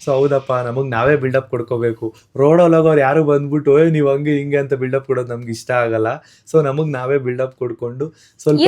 ಸೊ ಹೌದಪ್ಪ, ನಮಗ್ ನಾವೇ ಬಿಲ್ಡಪ್ ಕೊಡ್ಕೋಬೇಕು. ರೋಡಲ್ಲಿ ಹೋಗೋರು ಯಾರು ಬಂದ್ಬಿಟ್ಟು ನೀವ್ ಹಂಗೆ ಹಿಂಗೆ ಅಂತ ಬಿಲ್ಡಪ್ ಕೊಡೋದು ನಮ್ಗೆ ಇಷ್ಟ ಆಗಲ್ಲ. ಸೊ ನಮಗ್ ನಾವೇ ಬಿಲ್ಡಪ್ ಕೊಡ್ಕೊಂಡು ಸ್ವಲ್ಪ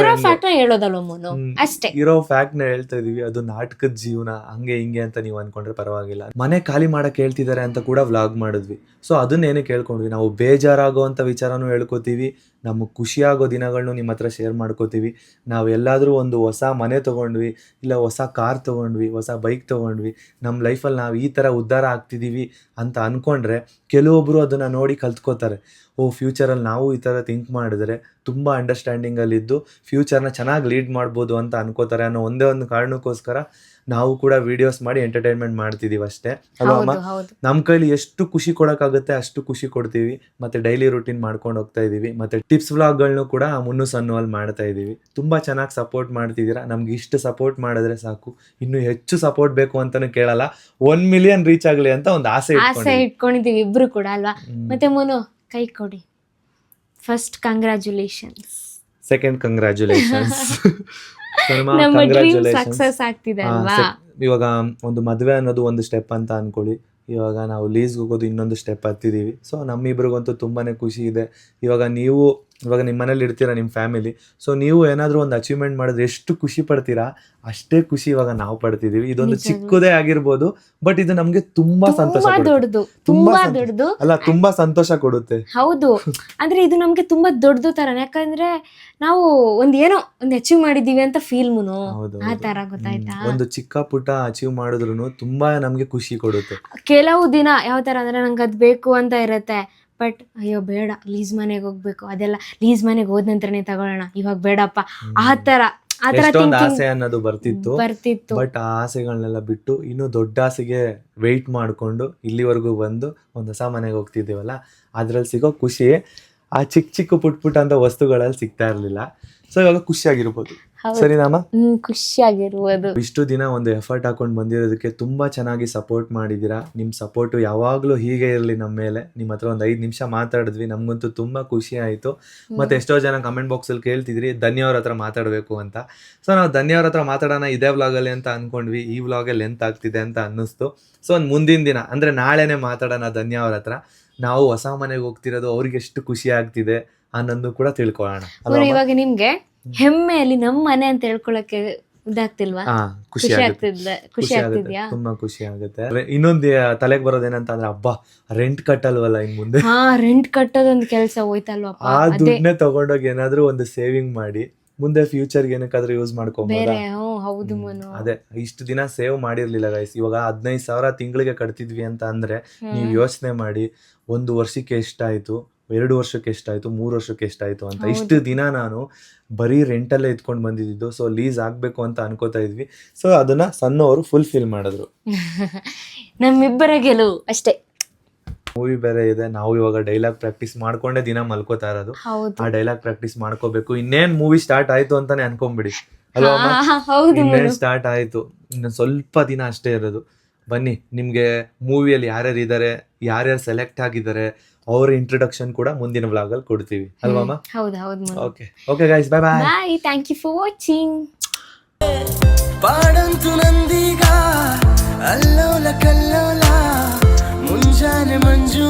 ಇರೋ ಫ್ಯಾಕ್ಟ್ ನ ಹೇಳ್ತಾ ಇದೀವಿ. ಅದು ನಾಟಕದ ಜೀವನ, ಹಂಗೆ ಹಿಂಗೆ ಅಂತ ನೀವು ಅನ್ಕೊಂಡ್ರೆ ಪರವಾಗಿಲ್ಲ. ಮನೆ ಖಾಲಿ ಮಾಡಕ್ ಹೇಳ್ತಿದ್ದಾರೆ ಅಂತ ಕೂಡ ವ್ಲಾಗ್ ಮಾಡಿದ್ವಿ. ಸೊ ಅದನ್ನೇನೆ ಕೇಳ್ಕೊಂಡ್ವಿ. ನಾವು ಬೇಜಾರಾಗುವಂತ ವಿಚಾರನೂ ಹೇಳ್ಕೊತೀವಿ, ನಮಗೆ ಖುಷಿಯಾಗೋ ದಿನಗಳನ್ನು ನಿಮ್ಮ ಹತ್ರ ಶೇರ್ ಮಾಡ್ಕೋತೀವಿ. ನಾವು ಎಲ್ಲಾದ್ರೂ ಒಂದು ಹೊಸ ಮನೆ ತೊಗೊಂಡ್ವಿ, ಇಲ್ಲ ಹೊಸ ಕಾರ್ ತೊಗೊಂಡ್ವಿ, ಹೊಸ ಬೈಕ್ ತೊಗೊಂಡ್ವಿ, ನಮ್ಮ ಲೈಫಲ್ಲಿ ನಾವು ಈ ಥರ ಉದ್ಧಾರ ಆಗ್ತಿದ್ದೀವಿ ಅಂತ ಅಂದ್ಕೊಂಡ್ರೆ ಕೆಲವೊಬ್ಬರು ಅದನ್ನು ನೋಡಿ ಕಲ್ತ್ಕೋತಾರೆ. ಫ್ಯೂಚರಲ್ಲಿ ನಾವು ಈ ಥರ ಥಿಂಕ್ ಮಾಡಿದ್ರೆ ತುಂಬ ಅಂಡರ್ಸ್ಟ್ಯಾಂಡಿಂಗಲ್ಲಿದ್ದು ಫ್ಯೂಚರ್ನ ಚೆನ್ನಾಗಿ ಲೀಡ್ ಮಾಡ್ಬೋದು ಅಂತ ಅನ್ಕೋತಾರೆ ಅನ್ನೋ ಒಂದೇ ಒಂದು ಕಾರಣಕ್ಕೋಸ್ಕರ ನಾವು ಕೂಡ ವಿಡಿಯೋಸ್ ಮಾಡಿ ಎಂಟರ್ಟೈನ್ಮೆಂಟ್ ಮಾಡ್ತಿದೀವಿ ಅಷ್ಟೇ ಅಲ್ವಾ? ನಮ್ಮ ಕೈಲಿ ಎಷ್ಟು ಖುಷಿ ಕೊಡೋಕ್ಕಾಗುತ್ತೆ ಅಷ್ಟು ಖುಷಿ ಕೊಡ್ತೀವಿ. ಮತ್ತೆ ಡೈಲಿ ರೂಟೀನ್ ಮಾಡ್ಕೊಂಡು ಹೋಗ್ತಾ ಇದೀವಿ. ಮತ್ತೆ ಟಿಪ್ಸ್ ವ್ಲಾಗ್ಗಳನ್ನೂ ಕೂಡ ಮುನ್ನುಸನ್ನುವಲ್ಲಿ ಮಾಡ್ತಾ ಇದೀವಿ. ತುಂಬಾ ಚೆನ್ನಾಗಿ ಸಪೋರ್ಟ್ ಮಾಡ್ತಿದ್ದೀರಾ. ನಮ್ಗೆ ಇಷ್ಟು ಸಪೋರ್ಟ್ ಮಾಡಿದ್ರೆ ಸಾಕು, ಇನ್ನು ಹೆಚ್ಚು ಸಪೋರ್ಟ್ ಬೇಕು ಅಂತಾನು ಕೇಳಲ್ಲ. 1 million ರೀಚ್ ಆಗಲಿ ಅಂತ ಒಂದು ಆಸೆ
ಇಟ್ಕೊಂಡಿದೀವಿ ಇಬ್ರು ಕೂಡ ಅಲ್ವಾ? ಮತ್ತೆ ಮುನು ಕೈ ಕೊಡಿ. First congratulations,
second congratulations.
ನಮ್ಮ ಡ್ರೀಮ್ ಸಕ್ಸಸ್ ಆಗ್ತಿದೆ ಅಲ್ವಾ?
ಇವಾಗ ಒಂದು ಮದುವೆ ಅನ್ನೋದು ಒಂದು ಸ್ಟೆಪ್ ಅಂತ ಅನ್ಕೊಳ್ಳಿ. ಇವಾಗ ನಾವು ಲೀಸ್ಗೆ ಹೋಗೋದು ಇನ್ನೊಂದು ಸ್ಟೆಪ್ ಹತ್ತಿದ್ದೀವಿ. ಸೊ ನಮ್ಮಿಬ್ರಿಗಂತೂ ತುಂಬಾನೇ ಖುಷಿ ಇದೆ. ಇವಾಗ ನಿಮ್ಮ ಮನೇಲಿ ಇರ್ತೀರಾ, ನಿಮ್ಮ ಫ್ಯಾಮಿಲಿ. ಸೊ ನೀವು ಏನಾದರೂ ಒಂದು ಅಚೀವ್ಮೆಂಟ್ ಮಾಡಿದ್ರೆ ಎಷ್ಟು ಖುಷಿ ಪಡ್ತೀರಾ ಅಷ್ಟೇ ಖುಷಿ ಇವಾಗ ನಾವು ಪಡ್ತಿದೀವಿ. ಇದೊಂದು ಚಿಕ್ಕದೇ ಆಗಿರ್ಬೋದು, ಬಟ್ ಇದು ನಮ್ಗೆ ತುಂಬಾ ಸಂತೋಷ,
ದೊಡ್ಡದು
ಅಲ್ಲ, ತುಂಬಾ ಸಂತೋಷ ಕೊಡುತ್ತೆ.
ಹೌದು, ಅಂದ್ರೆ ಇದು ನಮ್ಗೆ ತುಂಬಾ ದೊಡ್ಡದು ತರ. ಯಾಕಂದ್ರೆ ನಾವು ಏನೋ ಒಂದು ಅಚೀವ್ ಮಾಡಿದೀವಿ ಅಂತ ಫೀಲ್ ಮುನು ಆ ತರ, ಗೊತ್ತಾಯ್ತಾ?
ಒಂದು ಚಿಕ್ಕ ಪುಟ್ಟ ಅಚೀವ್ ಮಾಡಿದ್ರು ತುಂಬಾ ನಮ್ಗೆ ಖುಷಿ ಕೊಡುತ್ತೆ.
ಕೆಲವು ದಿನ ಯಾವ ತರ ಅಂದ್ರೆ ನಂಗೆ ಅದ್ ಬೇಕು ಅಂತ ಇರತ್ತೆ, ಬಟ್ ಅಯ್ಯೋ ಬೇಡ, ಲೀಸ್ ಮನೆಗೆ ಹೋಗ್ಬೇಕು, ಅದೆಲ್ಲ ಲೀಸ್ ಮನೆಗೆ ಹೋದ ನಂತರನೇ ತಗೊಳ್ಳೋಣ, ಇವಾಗ ಬೇಡಪ್ಪ, ಆ ತರ ಆ ಥರ
ಎಷ್ಟೊಂದು ಆಸೆ ಅನ್ನೋದು ಬರ್ತಿತ್ತು.
ಬರ್ತಿತ್ತು.
ಆ ಆಸೆಗಳನ್ನೆಲ್ಲ ಬಿಟ್ಟು ಇನ್ನು ದೊಡ್ಡ ಆಸೆಗೆ ವೆಯ್ಟ್ ಮಾಡಿಕೊಂಡು ಇಲ್ಲಿವರೆಗೂ ಬಂದು ಒಂದು ಹೊಸ ಮನೆಗೆ ಹೋಗ್ತಿದ್ದೀವಲ್ಲ, ಅದ್ರಲ್ಲಿ ಸಿಗೋ ಖುಷಿ ಆ ಚಿಕ್ಕ ಪುಟ್ ಅಂತ ವಸ್ತುಗಳಲ್ಲಿ ಸಿಗ್ತಾ ಇರ್ಲಿಲ್ಲ. ಸೊ ಇವಾಗ ಖುಷಿಯಾಗಿರ್ಬೋದು. ಸರಿನಾಮ?
ಖುಷಿಯಾಗಿರುವುದು.
ಇಷ್ಟು ದಿನ ಒಂದು ಎಫರ್ಟ್ ಹಾಕೊಂಡು ಬಂದಿರೋದಕ್ಕೆ ತುಂಬಾ ಚೆನ್ನಾಗಿ ಸಪೋರ್ಟ್ ಮಾಡಿದ್ದೀರಾ. ನಿಮ್ಮ ಸಪೋರ್ಟು ಯಾವಾಗಲೂ ಹೀಗೆ ಇರಲಿ ನಮ್ಮ ಮೇಲೆ. ನಿಮ್ಮ ಹತ್ರ ಒಂದು 5 ನಿಮಿಷ ಮಾತಾಡಿದ್ವಿ, ನಮಗಂತೂ ತುಂಬಾ ಖುಷಿ ಆಯಿತು. ಮತ್ತೆ ಎಷ್ಟೋ ಜನ ಕಮೆಂಟ್ ಬಾಕ್ಸಲ್ಲಿ ಕೇಳ್ತಿದ್ರಿ ಧನ್ಯವ್ರ ಹತ್ರ ಮಾತಾಡಬೇಕು ಅಂತ. ಸೊ ನಾವು ಧನ್ಯವ್ರ ಹತ್ರ ಮಾತಾಡೋಣ ಇದೇ ವ್ಲಾಗಲ್ಲಿ ಅಂತ ಅಂದ್ಕೊಂಡ್ವಿ. ಈ ವ್ಲಾಗಲ್ಲಿ ಲೆಂತ್ ಆಗ್ತಿದೆ ಅಂತ ಅನ್ನಿಸ್ತು. ಸೊ ಒಂದು ಮುಂದಿನ ದಿನ ಅಂದರೆ ನಾಳೆನೇ ಮಾತಾಡೋಣ ಧನ್ಯವ್ರ ಹತ್ರ. ನಾವು ಹೊಸ ಮನೆಗೆ ಹೋಗ್ತಿರೋದು ಅವ್ರಿಗೆ ಎಷ್ಟು ಖುಷಿ ಆಗ್ತಿದೆ ಅನ್ನೋದು ಕೂಡ ತಿಳ್ಕೊಳ್ಳೋಣ.
ಇವಾಗ ನಿಮ್ಗೆ ಹೆಮ್ಮೆಯಲ್ಲಿ ನಮ್ಮ ಮನೆ ಅಂತ ಹೇಳ್ಕೊಳಕ್ಕೆ ಇದಾಗ್ತಿಲ್ವಾ? ಖುಷಿ ಆಗ್ತಿದ್ಯಾ?
ತುಂಬಾ ಖುಷಿ ಆಗುತ್ತೆ. ಇನ್ನೊಂದು ತಲೆಗೆ ಬರೋದೇನಂತ ಅಂದ್ರೆ ಹಬ್ಬ ರೆಂಟ್ ಕಟ್ಟಲ್ವಲ್ಲ ಇನ್ ಮುಂದೆ.
ರೆಂಟ್ ಕಟ್ಟೋದೊಂದು ಕೆಲಸ ಹೋಯ್ತಲ್ವಾ?
ಆ ದುಡ್ಡನ್ನೇ ತಗೊಂಡೋಗಿ ಏನಾದ್ರೂ ಒಂದು ಸೇವಿಂಗ್ ಮಾಡಿ ಮುಂದೆ ಫ್ಯೂಚರ್ಗೆ ಏನಕ್ಕಾದ್ರೂ ಯೂಸ್ ಮಾಡ್ಕೊಬೋದು. ಅದೇ ಇಷ್ಟು ದಿನ ಸೇವ್ ಮಾಡಿರ್ಲಿಲ್ಲ ಗೈಸ್. ಇವಾಗ 15,000 ತಿಂಗಳಿಗೆ ಕಟ್ತಿದ್ವಿ ಅಂತ ಅಂದ್ರೆ ನೀವು ಯೋಚನೆ ಮಾಡಿ 1 ವರ್ಷಕ್ಕೆ ಎಷ್ಟಾಯ್ತು, 2 ವರ್ಷಕ್ಕೆ ಎಷ್ಟಾಯ್ತು, 3 ವರ್ಷಕ್ಕೆ ಎಷ್ಟಾಯ್ತು ಅಂತ. ಇಷ್ಟು ದಿನ ನಾನು ಬರೀ ರೆಂಟಲ್ಲೇ ಇದ್ಕೊಂಡು ಬಂದಿದ್ದು. ಸೊ ಲೀಸ್ ಆಗ್ಬೇಕು ಅಂತ ಅನ್ಕೋತಾ ಇದ್ವಿ. ಸೊ ಅದನ್ನ ಸಣ್ಣವರು ಫುಲ್ಫಿಲ್ ಮಾಡಿದ್ರು.
ನಮ್ಮಿಬ್ಬರ ಗೆಲುವು ಅಷ್ಟೇ.
ಮೂವಿ ಬೇರೆ ಇದೆ. ನಾವು ಇವಾಗ ಡೈಲಾಗ್ ಪ್ರಾಕ್ಟೀಸ್ ಮಾಡ್ಕೊಂಡೆ ದಿನ ಮಲ್ಕೋತಾ ಇರೋದು. ಆ ಡೈಲಾಗ್ ಪ್ರಾಕ್ಟೀಸ್ ಮಾಡ್ಕೋಬೇಕು. ಇನ್ನೇನ್ ಮೂವಿ ಸ್ಟಾರ್ಟ್ ಆಯ್ತು ಅಂತಾನೆ ಅನ್ಕೊಂಡ್ಬಿಡಿ ಅಲ್ವಾ? ಇನ್ನೇನ್ ಸ್ಟಾರ್ಟ್ ಆಯ್ತು, ಇನ್ನು ಸ್ವಲ್ಪ ದಿನ ಅಷ್ಟೇ ಇರೋದು. ಬನ್ನಿ, ನಿಮ್ಗೆ ಮೂವಿಯಲ್ಲಿ ಯಾರ್ಯಾರು ಇದ್ದಾರೆ, ಯಾರ್ಯಾರು ಸೆಲೆಕ್ಟ್ ಆಗಿದ್ದಾರೆ ಅವ್ರ ಇಂಟ್ರೊಡಕ್ಷನ್ ಕೂಡ ಮುಂದಿನ ವ್ಲಾಗ್ ಅಲ್ಲಿ ಕೊಡ್ತೀವಿ ಅಲ್ವಾ? Okay guys, bye bye.
Thank you for watching.
ಪಾಡಂತು ನಂದೀಗ ಅಲ್ಲೋಲ ಕಲ್ಲೋಲ ಮುಂಜಾನೆ ಮಂಜು